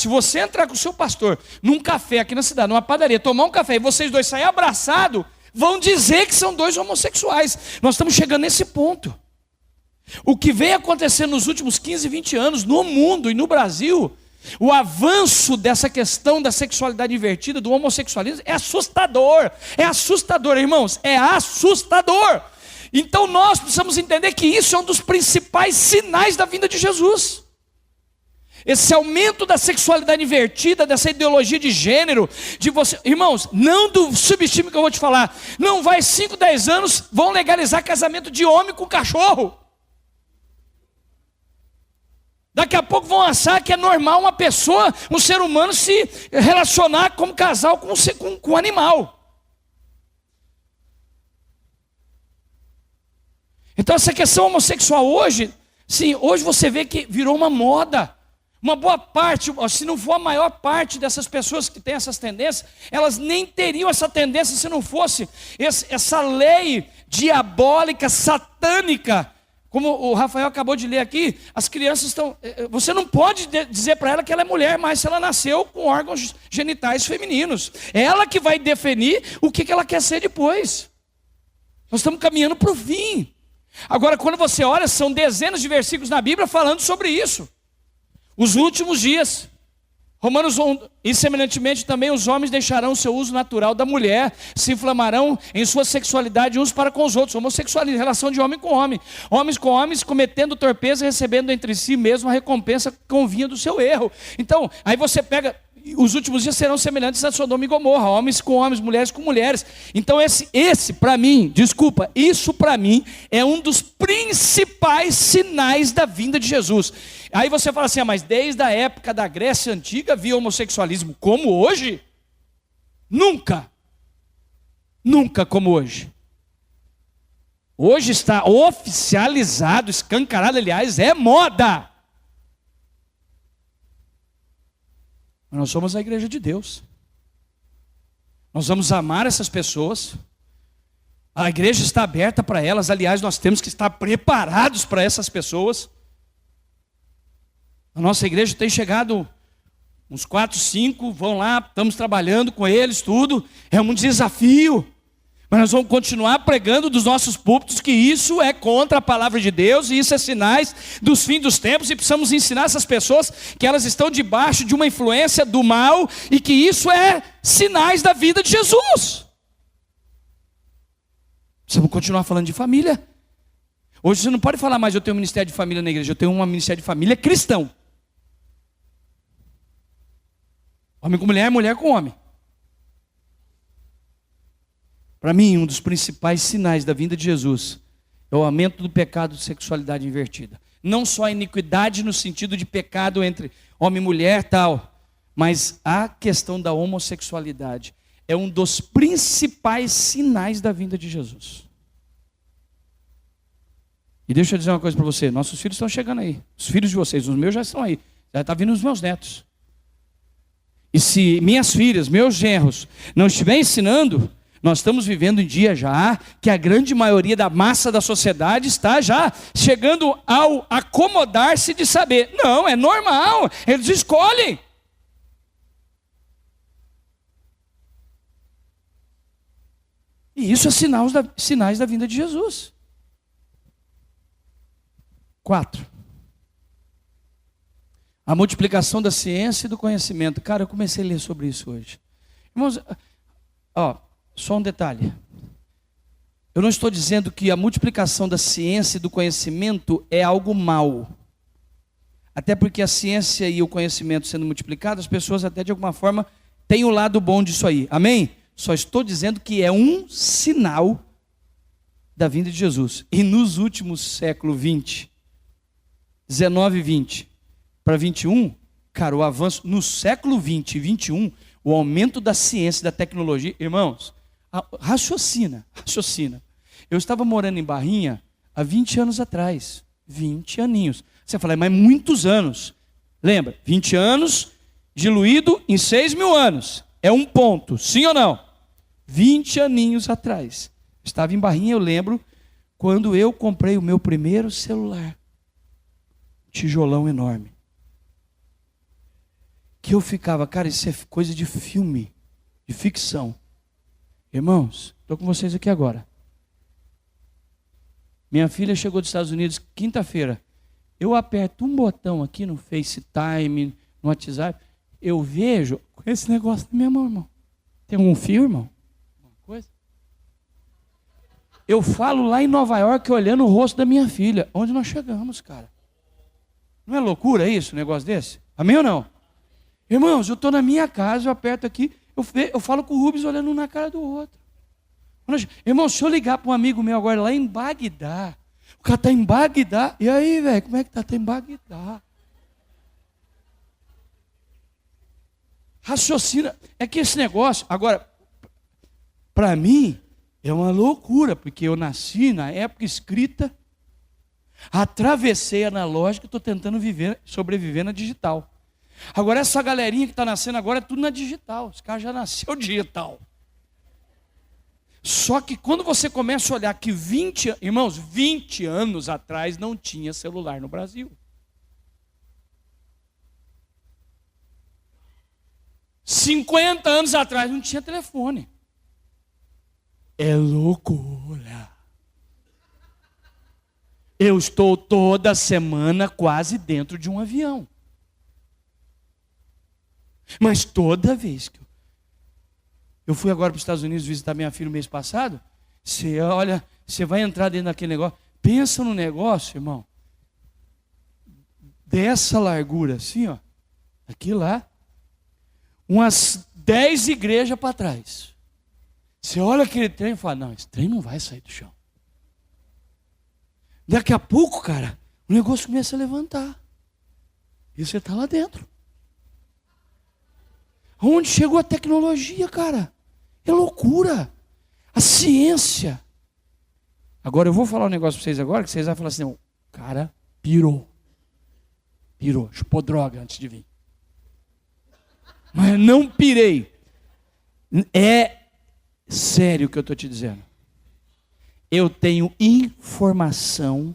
[SPEAKER 1] com o seu pastor num café aqui na cidade, numa padaria, tomar um café e vocês dois saírem abraçados, vão dizer que são dois homossexuais. Nós estamos chegando nesse ponto. O que vem acontecendo nos últimos 15, 20 anos no mundo e no Brasil, o avanço dessa questão da sexualidade invertida, do homossexualismo, é assustador, irmãos, é assustador. Então nós precisamos entender que isso é um dos principais sinais da vinda de Jesus. Esse aumento da sexualidade invertida, dessa ideologia de gênero, de você, irmãos, não subestime o que eu vou te falar. Não vai 5, 10 anos, vão legalizar casamento de homem com cachorro. Daqui a pouco vão achar que é normal uma pessoa, um ser humano se relacionar como casal com um animal. Então essa questão homossexual hoje, sim, hoje você vê que virou uma moda. Uma boa parte, se não for a maior parte dessas pessoas que têm essas tendências, elas nem teriam essa tendência se não fosse essa lei diabólica, satânica. Como o Rafael acabou de ler aqui, as crianças estão... Você não pode dizer para ela que ela é mulher, mas se ela nasceu com órgãos genitais femininos. É ela que vai definir o que ela quer ser depois. Nós estamos caminhando para o fim. Agora, quando você olha, são dezenas de versículos na Bíblia falando sobre isso. Os últimos dias. Romanos 1, e semelhantemente também os homens deixarão o seu uso natural da mulher, se inflamarão em sua sexualidade uns para com os outros, homossexualismo, relação de homem com homem, homens com homens, cometendo torpeza, recebendo entre si mesmo a recompensa que convinha do seu erro. Então, aí você pega, os últimos dias serão semelhantes a Sodoma e Gomorra, homens com homens, mulheres com mulheres. Então esse para mim, isso para mim é um dos principais sinais da vinda de Jesus. Aí você fala assim, mas desde a época da Grécia Antiga havia homossexualismo como hoje? Nunca como hoje. Hoje está oficializado, escancarado, aliás, é moda. Nós somos a igreja de Deus. Nós vamos amar essas pessoas. A igreja está aberta para elas. Aliás, nós temos que estar preparados para essas pessoas. A nossa igreja tem chegado uns 4, 5, vão lá, estamos trabalhando com eles, tudo. É um desafio. Mas nós vamos continuar pregando dos nossos púlpitos que isso é contra a palavra de Deus e isso é sinais dos fins dos tempos e precisamos ensinar essas pessoas que elas estão debaixo de uma influência do mal e que isso é sinais da vida de Jesus. Precisamos continuar falando de família. Hoje você não pode falar mais, eu tenho um ministério de família na igreja, eu tenho um ministério de família cristão. Homem com mulher, mulher com homem. Para mim, um dos principais sinais da vinda de Jesus é o aumento do pecado de sexualidade invertida. Não só a iniquidade no sentido de pecado entre homem e mulher tal, mas a questão da homossexualidade é um dos principais sinais da vinda de Jesus. E deixa eu dizer uma coisa para você, nossos filhos estão chegando aí. Os filhos de vocês, os meus já estão aí. Já está vindo os meus netos. E se minhas filhas, meus genros, não estiverem ensinando, nós estamos vivendo um dia já que a grande maioria da massa da sociedade está já chegando ao acomodar-se de saber. Não, é normal, eles escolhem. E isso é sinais da vinda de Jesus. 4. A multiplicação da ciência e do conhecimento. Cara, eu comecei a ler sobre isso hoje. Irmãos, só um detalhe. Eu não estou dizendo que a multiplicação da ciência e do conhecimento é algo mau. Até porque a ciência e o conhecimento sendo multiplicados, as pessoas até de alguma forma têm o lado bom disso aí. Amém? Só estou dizendo que é um sinal da vinda de Jesus. E nos últimos séculos 20, 19 e 20 para 21, cara, o avanço no século 20 e 21, o aumento da ciência e da tecnologia, irmãos, raciocina. Eu estava morando em Barrinha há 20 anos atrás, 20 aninhos. Você fala, mas muitos anos. Lembra, 20 anos diluído em 6.000 anos. É um ponto, sim ou não? 20 aninhos atrás. Estava em Barrinha, eu lembro, quando eu comprei o meu primeiro celular. Tijolão enorme. Que eu ficava, cara, isso é coisa de filme, de ficção. Irmãos, estou com vocês aqui agora. Minha filha chegou dos Estados Unidos quinta-feira. Eu aperto um botão aqui no FaceTime, no WhatsApp, eu vejo esse negócio na minha mão, irmão. Tem um fio, irmão? Alguma coisa? Eu falo lá em Nova York olhando o rosto da minha filha. Onde nós chegamos, cara? Não é loucura isso, um negócio desse? Amém ou não? Irmãos, eu estou na minha casa, eu aperto aqui, eu falo com o Rubens olhando um na cara do outro. Irmão, se eu ligar para um amigo meu agora lá em Bagdá, o cara está em Bagdá, e aí, velho, como é que está em Bagdá? Raciocina, é que esse negócio, agora, para mim, é uma loucura, porque eu nasci na época escrita, atravessei a analógica, estou tentando sobreviver na digital. Agora essa galerinha que está nascendo agora é tudo na digital, os caras já nasceu digital. Só que quando você começa a olhar que 20 anos atrás não tinha celular no Brasil. 50 anos atrás não tinha telefone. É loucura. Eu estou toda semana quase dentro de um avião. Mas toda vez que eu fui agora para os Estados Unidos visitar minha filha no mês passado, você vai entrar dentro daquele negócio, pensa no negócio, irmão, dessa largura assim, ó, aqui lá, umas 10 igrejas para trás. Você olha aquele trem e fala, não, esse trem não vai sair do chão. Daqui a pouco, cara, o negócio começa a levantar. E você está lá dentro. Onde chegou a tecnologia, cara? É loucura. A ciência. Agora eu vou falar um negócio para vocês agora, que vocês vão falar assim, o cara pirou. Chupou droga antes de vir. Mas não pirei. É sério o que eu estou te dizendo. Eu tenho informação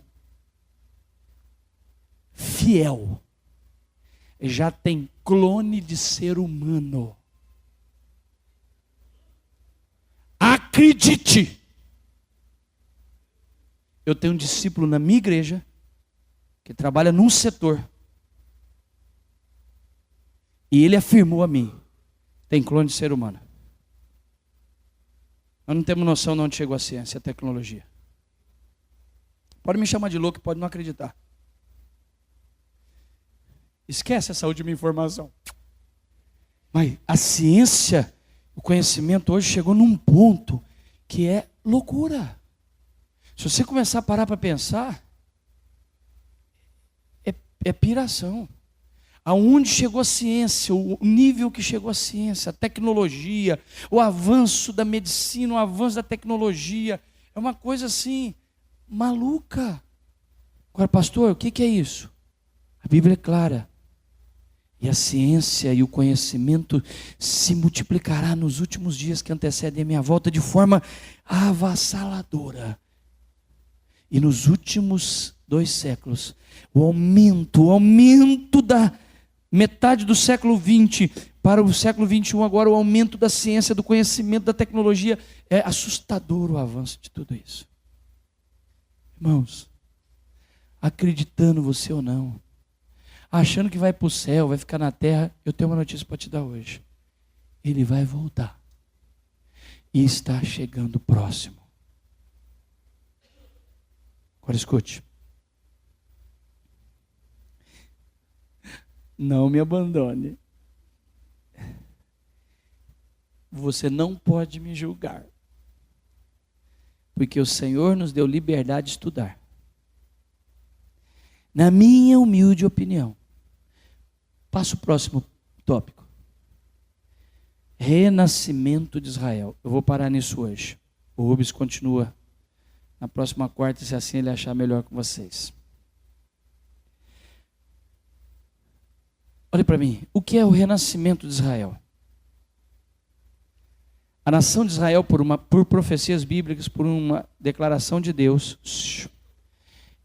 [SPEAKER 1] fiel. Já tem clone de ser humano. Acredite. Eu tenho um discípulo na minha igreja que trabalha num setor. E ele afirmou a mim, tem clone de ser humano. Nós não temos noção de onde chegou a ciência e a tecnologia. Pode me chamar de louco, pode não acreditar. Esquece essa última informação. Mas a ciência, o conhecimento hoje chegou num ponto que é loucura. Se você começar a parar para pensar, é piração. Aonde chegou a ciência, o nível que chegou a ciência, a tecnologia, o avanço da medicina, o avanço da tecnologia, é uma coisa assim, maluca. Agora, pastor, o que é isso? A Bíblia é clara. E a ciência e o conhecimento se multiplicará nos últimos dias que antecedem a minha volta de forma avassaladora. E nos últimos 2 séculos, o aumento da metade do século 20 para o século 21, agora o aumento da ciência, do conhecimento, da tecnologia, é assustador o avanço de tudo isso. Irmãos, acreditando você ou não, achando que vai para o céu, vai ficar na terra, eu tenho uma notícia para te dar hoje. Ele vai voltar. E está chegando próximo. Agora escute. Não me abandone. você não pode me julgar, porque o Senhor nos deu liberdade de estudar. Na minha humilde opinião, passa o próximo tópico. Renascimento de Israel. Eu vou parar nisso hoje. O Rubens continua na próxima quarta, se assim ele achar melhor com vocês. Olhe para mim, o que é o renascimento de Israel? A nação de Israel, por profecias bíblicas, por uma declaração de Deus,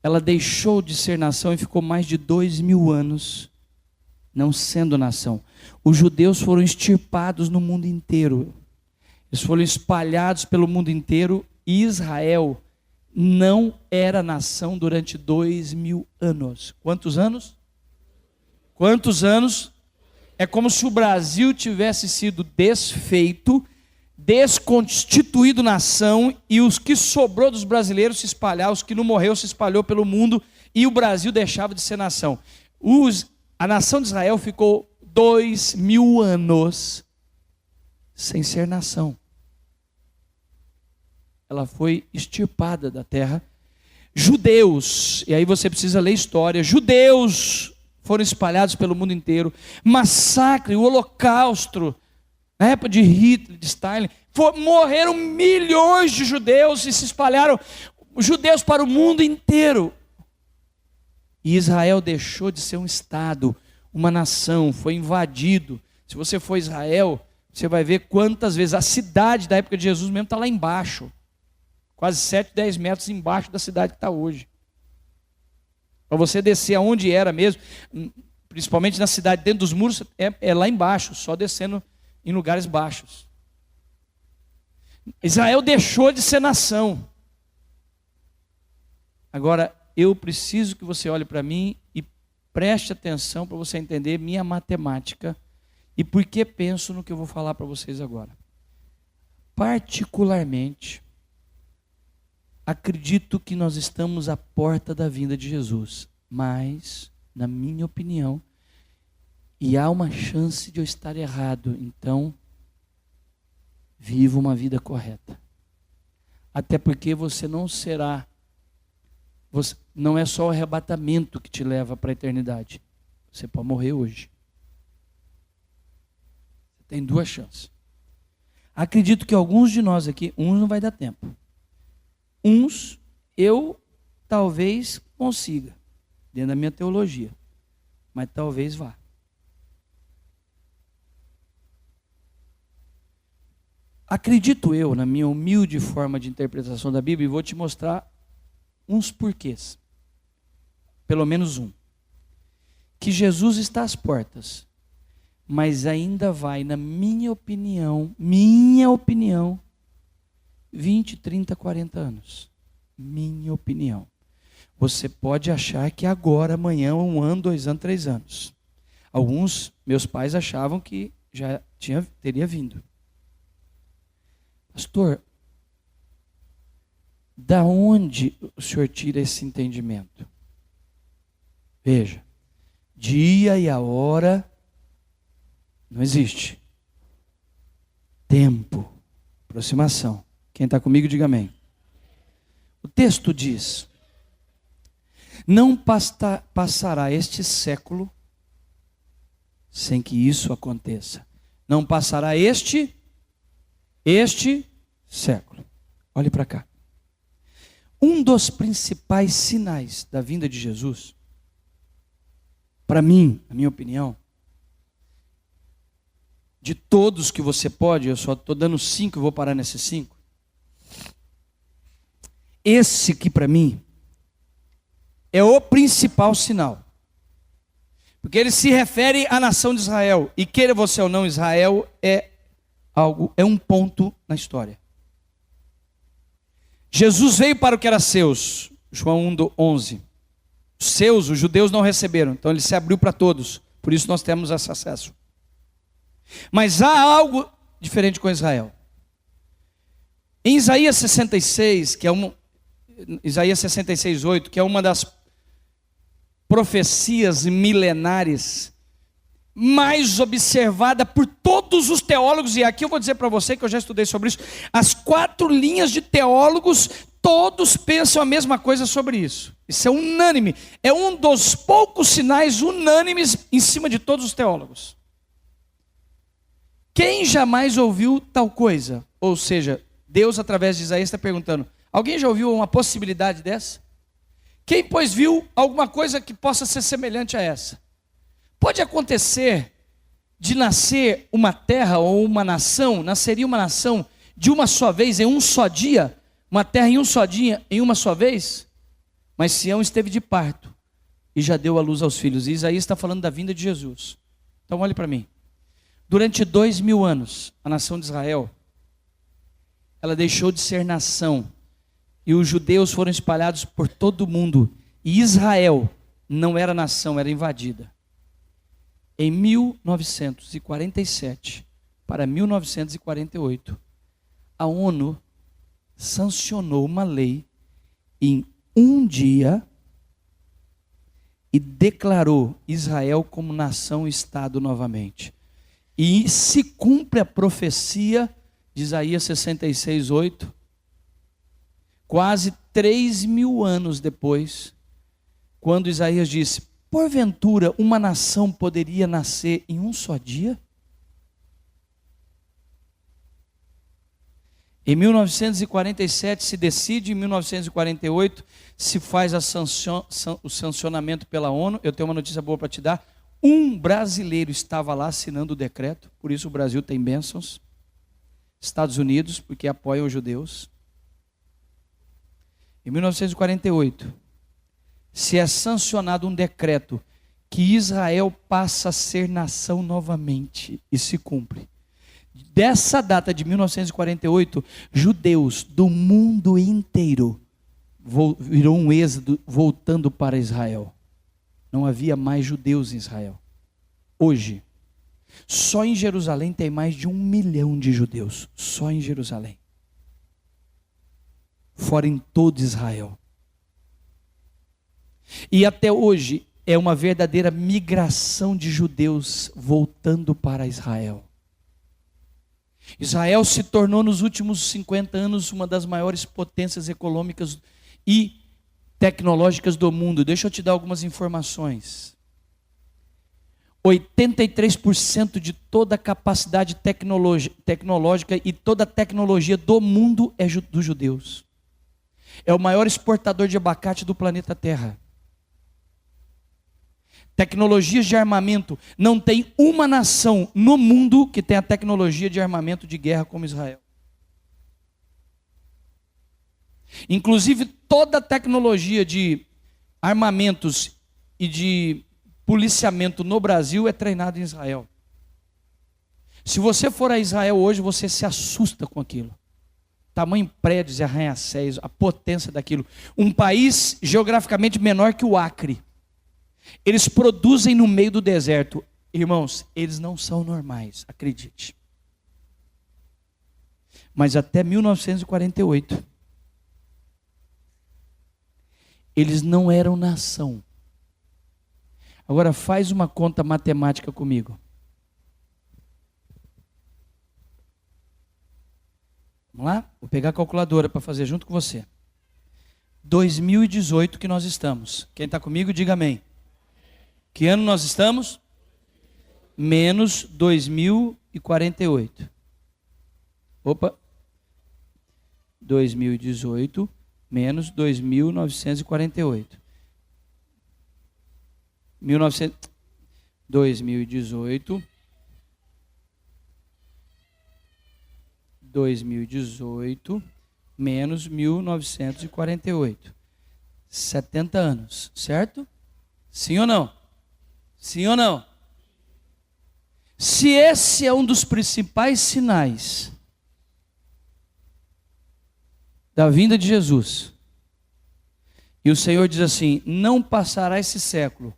[SPEAKER 1] ela deixou de ser nação e ficou mais de 2000 anos não sendo nação. Os judeus foram extirpados no mundo inteiro. Eles foram espalhados pelo mundo inteiro e Israel não era nação durante 2000 anos. Quantos anos? Quantos anos? É como se o Brasil tivesse sido desfeito, desconstituído nação, e os que sobrou dos brasileiros se espalhar, os que não morreu se espalhou pelo mundo, e o Brasil deixava de ser nação. A nação de Israel ficou 2000 anos sem ser nação. Ela foi extirpada da terra. Judeus, e aí você precisa ler história, judeus foram espalhados pelo mundo inteiro. Massacre, o holocausto, na época de Hitler, de Stalin, morreram milhões de judeus e se espalharam judeus para o mundo inteiro. E Israel deixou de ser um estado, uma nação, foi invadido. Se você for a Israel, você vai ver quantas vezes a cidade da época de Jesus mesmo está lá embaixo. Quase 7, 10 metros embaixo da cidade que está hoje. Para você descer aonde era mesmo, principalmente na cidade, dentro dos muros, é lá embaixo, só descendo em lugares baixos. Israel deixou de ser nação. Agora, eu preciso que você olhe para mim e preste atenção para você entender minha matemática e por que penso no que eu vou falar para vocês agora. Particularmente, acredito que nós estamos à porta da vinda de Jesus, mas, na minha opinião, e há uma chance de eu estar errado, então, viva uma vida correta. Até porque você não será, não é só o arrebatamento que te leva para a eternidade. Você pode morrer hoje. Você tem duas chances. Acredito que alguns de nós aqui, uns não vai dar tempo. Uns eu talvez consiga, dentro da minha teologia, mas talvez vá. Acredito eu, na minha humilde forma de interpretação da Bíblia, e vou te mostrar uns porquês, pelo menos um, que Jesus está às portas, mas ainda vai, na minha opinião, 20, 30, 40 anos. Minha opinião. Você pode achar que agora, amanhã, 1 ano, 2 anos, 3 anos. Alguns, meus pais achavam que já teria vindo. Pastor, da onde o senhor tira esse entendimento? Veja, dia e a hora não existe. Tempo, aproximação. Quem está comigo, diga amém. O texto diz: não passará este século sem que isso aconteça. Não passará este século. Olhe para cá. Um dos principais sinais da vinda de Jesus, para mim, na minha opinião, de todos que você pode, eu só estou dando 5, vou parar nesses 5. Esse aqui para mim é o principal sinal. Porque ele se refere à nação de Israel. E queira você ou não, Israel é um ponto na história. Jesus veio para o que era seus, João 1:11. Os seus, os judeus não receberam, então ele se abriu para todos. Por isso nós temos esse acesso. Mas há algo diferente com Israel. Em Isaías 66, Isaías 66:8, que é uma das profecias milenares, mais observada por todos os teólogos, e aqui eu vou dizer para você que eu já estudei sobre isso, as 4 linhas de teólogos, todos pensam a mesma coisa sobre isso. Isso é unânime, é um dos poucos sinais unânimes em cima de todos os teólogos. Quem jamais ouviu tal coisa? Ou seja, Deus através de Isaías está perguntando, alguém já ouviu uma possibilidade dessa? Quem, pois, viu alguma coisa que possa ser semelhante a essa? Pode acontecer de nascer uma terra ou uma nação, nasceria uma nação de uma só vez, em um só dia, uma terra em um só dia, em uma só vez? Mas Sião esteve de parto e já deu à luz aos filhos. E Isaías está falando da vinda de Jesus. Então olhe para mim. Durante 2000 anos, a nação de Israel, ela deixou de ser nação. E os judeus foram espalhados por todo o mundo. E Israel não era nação, era invadida. Em 1947 para 1948, a ONU sancionou uma lei em um dia e declarou Israel como nação-estado novamente. E se cumpre a profecia de Isaías 66:8, quase 3.000 anos depois, quando Isaías disse, porventura uma nação poderia nascer em um só dia? Em 1947 se decide, em 1948 se faz o sancionamento pela ONU. Eu tenho uma notícia boa para te dar. Um brasileiro estava lá assinando o decreto, por isso o Brasil tem bênçãos. Estados Unidos, porque apoiam os judeus. Em 1948, se é sancionado um decreto que Israel passa a ser nação novamente, e se cumpre. Dessa data de 1948, judeus do mundo inteiro virou um êxodo voltando para Israel. Não havia mais judeus em Israel. Hoje, só em Jerusalém tem mais de 1 milhão de judeus. Só em Jerusalém. Fora em todo Israel. E até hoje é uma verdadeira migração de judeus voltando para Israel. Israel se tornou nos últimos 50 anos uma das maiores potências econômicas e tecnológicas do mundo. Deixa eu te dar algumas informações. 83% de toda a capacidade tecnológica e toda a tecnologia do mundo é dos judeus. É o maior exportador de abacate do planeta Terra. Tecnologias de armamento. Não tem uma nação no mundo que tenha tecnologia de armamento de guerra como Israel. Inclusive, toda a tecnologia de armamentos e de policiamento no Brasil é treinada em Israel. Se você for a Israel hoje, você se assusta com aquilo. Tamanho prédios e arranha-céus, a potência daquilo. Um país geograficamente menor que o Acre. Eles produzem no meio do deserto. Irmãos, eles não são normais, acredite. Mas até 1948, eles não eram nação. Agora faz uma conta matemática comigo. Vamos lá? Vou pegar a calculadora para fazer junto com você. 2018 que nós estamos. Quem está comigo, diga amém. Que ano nós estamos? Menos 2048. Opa. 2018 menos 2948. 2018 menos 1948. 70 anos, certo? Sim ou não? Sim ou não? Se esse é um dos principais sinais da vinda de Jesus, e o Senhor diz assim, não passará esse século,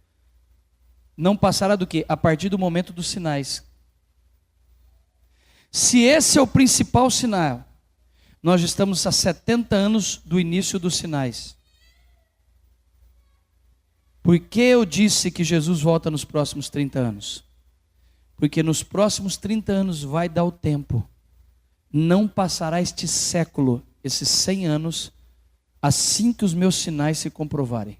[SPEAKER 1] não passará do quê? A partir do momento dos sinais. Se esse é o principal sinal, nós estamos a 70 anos do início dos sinais. Por que eu disse que Jesus volta nos próximos 30 anos? Porque nos próximos 30 anos vai dar o tempo. Não passará este século, esses 100 anos, assim que os meus sinais se comprovarem.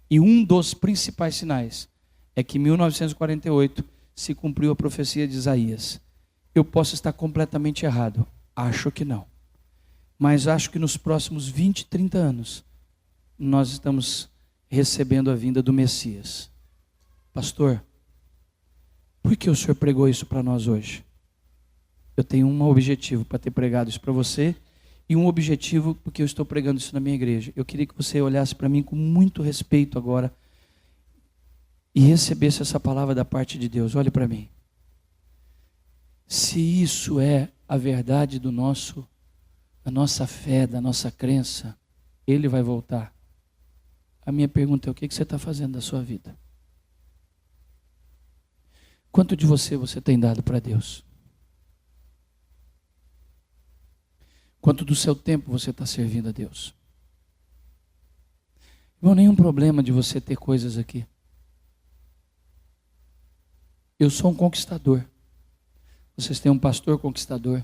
[SPEAKER 1] E um dos principais sinais é que em 1948 se cumpriu a profecia de Isaías. Eu posso estar completamente errado. Acho que não. Mas acho que nos próximos 20, 30 anos, nós estamos recebendo a vinda do Messias. Pastor, por que o senhor pregou isso para nós hoje? Eu tenho um objetivo para ter pregado isso para você e um objetivo porque eu estou pregando isso na minha igreja. Eu queria que você olhasse para mim com muito respeito agora e recebesse essa palavra da parte de Deus. Olhe para mim. Se isso é a verdade da nossa fé, da nossa crença, Ele vai voltar. A minha pergunta é: o que você está fazendo da sua vida? Quanto de você tem dado para Deus? Quanto do seu tempo você está servindo a Deus? Não há nenhum problema de você ter coisas aqui. Eu sou um conquistador. Vocês têm um pastor conquistador.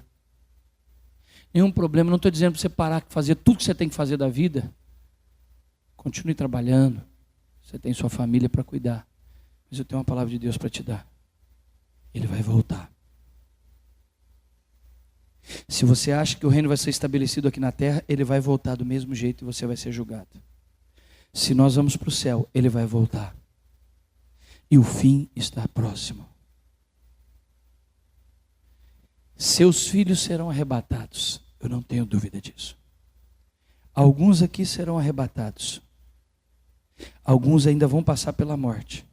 [SPEAKER 1] Nenhum problema, não estou dizendo para você parar de fazer tudo que você tem que fazer da vida. Continue trabalhando. Você tem sua família para cuidar. Mas eu tenho uma palavra de Deus para te dar. Ele vai voltar. Se você acha que o reino vai ser estabelecido aqui na terra, ele vai voltar do mesmo jeito e você vai ser julgado. Se nós vamos para o céu, ele vai voltar. E o fim está próximo. Seus filhos serão arrebatados. Eu não tenho dúvida disso. Alguns aqui serão arrebatados. Alguns ainda vão passar pela morte.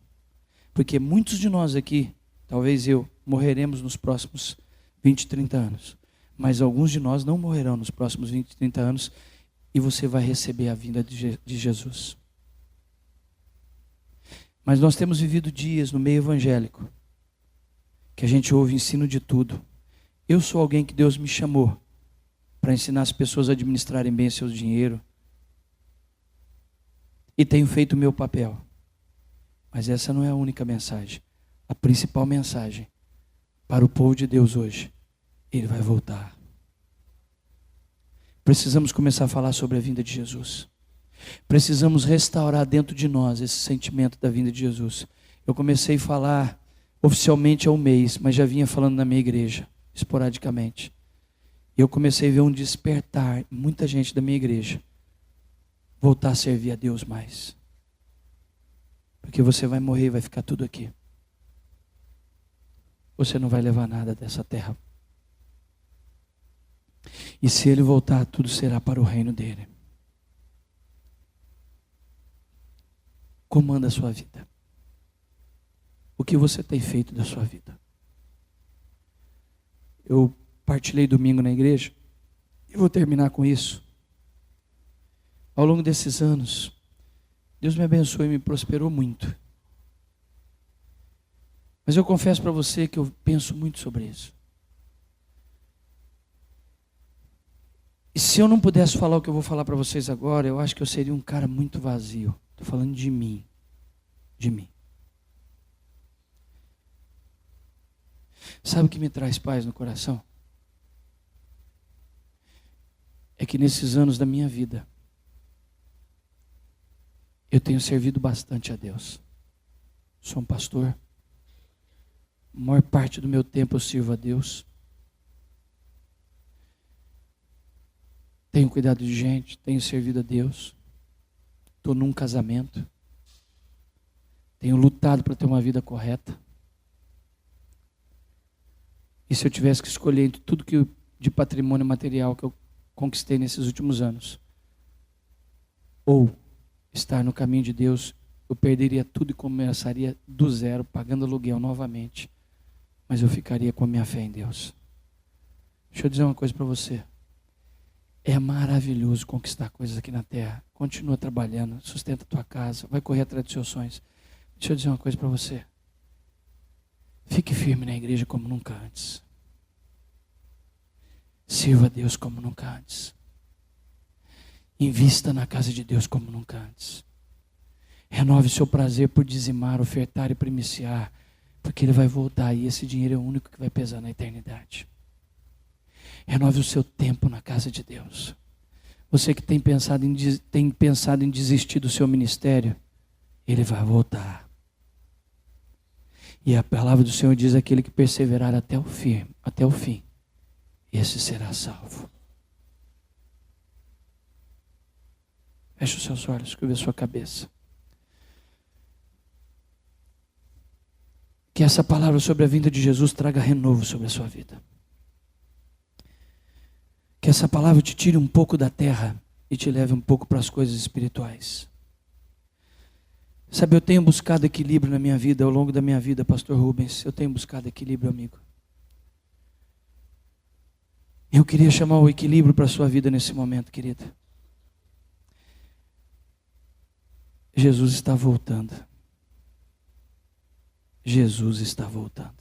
[SPEAKER 1] Porque muitos de nós aqui, talvez eu, morreremos nos próximos 20, 30 anos. Mas alguns de nós não morrerão nos próximos 20, 30 anos e você vai receber a vinda de Jesus. Mas nós temos vivido dias no meio evangélico que a gente ouve ensino de tudo. Eu sou alguém que Deus me chamou para ensinar as pessoas a administrarem bem seu dinheiro e tenho feito o meu papel. Mas essa não é a única mensagem. A principal mensagem para o povo de Deus hoje: Ele vai voltar. Precisamos começar a falar sobre a vinda de Jesus. Precisamos restaurar dentro de nós esse sentimento da vinda de Jesus. Eu comecei a falar oficialmente há um mês, mas já vinha falando na minha igreja, esporadicamente. E eu comecei a ver um despertar em muita gente da minha igreja voltar a servir a Deus mais. Porque você vai morrer e vai ficar tudo aqui. Você não vai levar nada dessa terra. E se Ele voltar, tudo será para o reino dEle. Como anda a sua vida? O que você tem feito da sua vida? Eu partilhei domingo na igreja e vou terminar com isso. Ao longo desses anos, Deus me abençoou e me prosperou muito. Mas eu confesso para você que eu penso muito sobre isso. E se eu não pudesse falar o que eu vou falar para vocês agora, eu acho que eu seria um cara muito vazio. Estou falando de mim. De mim. Sabe o que me traz paz no coração? É que nesses anos da minha vida, eu tenho servido bastante a Deus. Sou um pastor. A maior parte do meu tempo eu sirvo a Deus. Tenho cuidado de gente, tenho servido a Deus. Estou num casamento. Tenho lutado para ter uma vida correta. E se eu tivesse que escolher entre tudo de patrimônio material que eu conquistei nesses últimos anos, ou estar no caminho de Deus, eu perderia tudo e começaria do zero, pagando aluguel novamente. Mas eu ficaria com a minha fé em Deus. Deixa eu dizer uma coisa para você. É maravilhoso conquistar coisas aqui na terra. Continua trabalhando, sustenta a tua casa, vai correr atrás dos seus sonhos. Deixa eu dizer uma coisa para você. Fique firme na igreja como nunca antes. Sirva a Deus como nunca antes. Invista na casa de Deus como nunca antes. Renove seu prazer por dizimar, ofertar e primiciar. Porque ele vai voltar e esse dinheiro é o único que vai pesar na eternidade. Renove o seu tempo na casa de Deus. Você que tem pensado em desistir do seu ministério, ele vai voltar. E a palavra do Senhor diz: aquele que perseverar até o fim, esse será salvo. Feche os seus olhos, curva a sua cabeça. Que essa palavra sobre a vinda de Jesus traga renovo sobre a sua vida. Que essa palavra te tire um pouco da terra e te leve um pouco para as coisas espirituais. Sabe, eu tenho buscado equilíbrio na minha vida, ao longo da minha vida, pastor Rubens. Eu tenho buscado equilíbrio, amigo. Eu queria chamar o equilíbrio para a sua vida nesse momento, querida. Jesus está voltando. Jesus está voltando.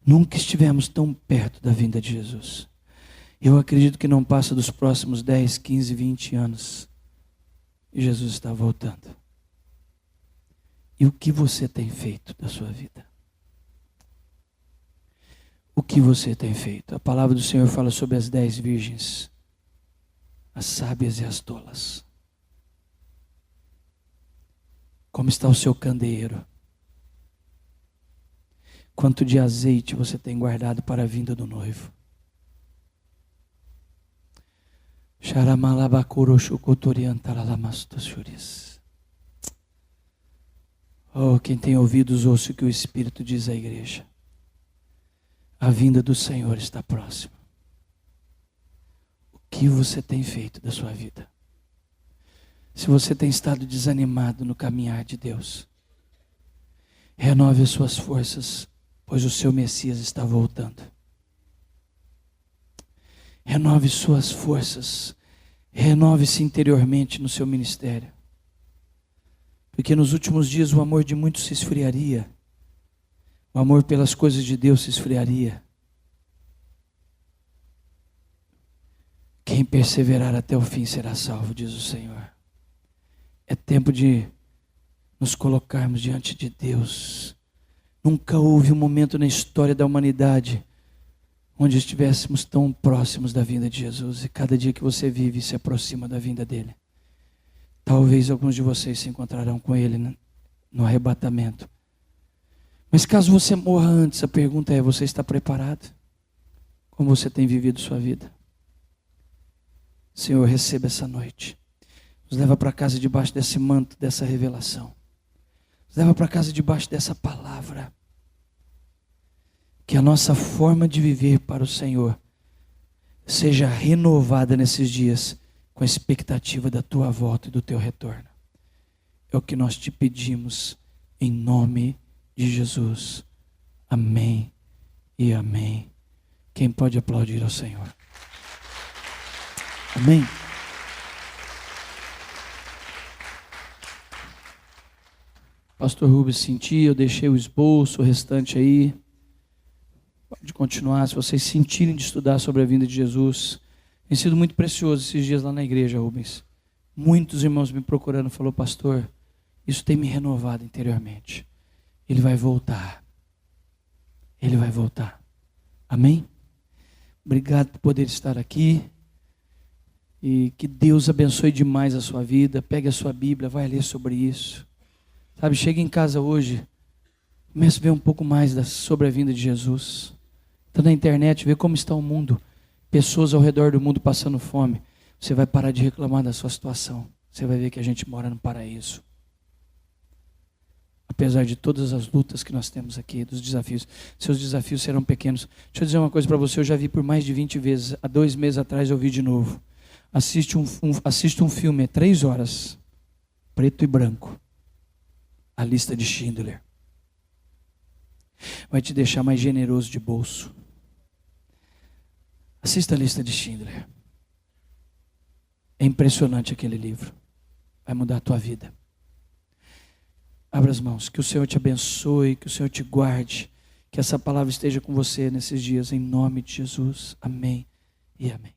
[SPEAKER 1] Nunca estivemos tão perto da vinda de Jesus. Eu acredito que não passa dos próximos 10, 15, 20 anos. E Jesus está voltando. E o que você tem feito da sua vida? O que você tem feito? A palavra do Senhor fala sobre as 10 virgens, as sábias e as tolas. Como está o seu candeeiro? Quanto de azeite você tem guardado para a vinda do noivo? Oh, quem tem ouvidos, ouça o que o Espírito diz à igreja. A vinda do Senhor está próxima. O que você tem feito da sua vida? Se você tem estado desanimado no caminhar de Deus, renove as suas forças, pois o seu Messias está voltando. Renove suas forças, renove-se interiormente no seu ministério. Porque nos últimos dias o amor de muitos se esfriaria. O amor pelas coisas de Deus se esfriaria. Quem perseverar até o fim será salvo, diz o Senhor. É tempo de nos colocarmos diante de Deus. Nunca houve um momento na história da humanidade onde estivéssemos tão próximos da vinda de Jesus. E cada dia que você vive se aproxima da vinda dele. Talvez alguns de vocês se encontrarão com ele no arrebatamento. Mas caso você morra antes, a pergunta é: você está preparado? Como você tem vivido sua vida? Senhor, receba essa noite. Nos leva para casa debaixo desse manto, dessa revelação. Nos leva para casa debaixo dessa palavra. Que a nossa forma de viver para o Senhor seja renovada nesses dias, com a expectativa da tua volta e do teu retorno. É o que nós te pedimos, em nome de Jesus. Amém e amém. Quem pode aplaudir ao Senhor? Amém. Pastor Rubens, senti, eu deixei o esboço, o restante aí. Pode continuar, se vocês sentirem de estudar sobre a vinda de Jesus. Tem sido muito precioso esses dias lá na igreja, Rubens. Muitos irmãos me procurando, falou: pastor, isso tem me renovado interiormente. Ele vai voltar. Ele vai voltar. Amém? Obrigado por poder estar aqui. E que Deus abençoe demais a sua vida. Pegue a sua Bíblia, vai ler sobre isso. Sabe, chega em casa hoje, comece a ver um pouco mais sobre a vinda de Jesus. Está na internet, vê como está o mundo. Pessoas ao redor do mundo passando fome. Você vai parar de reclamar da sua situação. Você vai ver que a gente mora no paraíso. Apesar de todas as lutas que nós temos aqui, dos desafios. Seus desafios serão pequenos. Deixa eu dizer uma coisa para você, eu já vi por mais de 20 vezes. Há 2 meses atrás eu vi de novo. Assiste um filme, é 3 horas. Preto e branco. A Lista de Schindler. Vai te deixar mais generoso de bolso. Assista a Lista de Schindler. É impressionante aquele livro. Vai mudar a tua vida. Abra as mãos. Que o Senhor te abençoe, que o Senhor te guarde. Que essa palavra esteja com você nesses dias, em nome de Jesus. Amém e amém.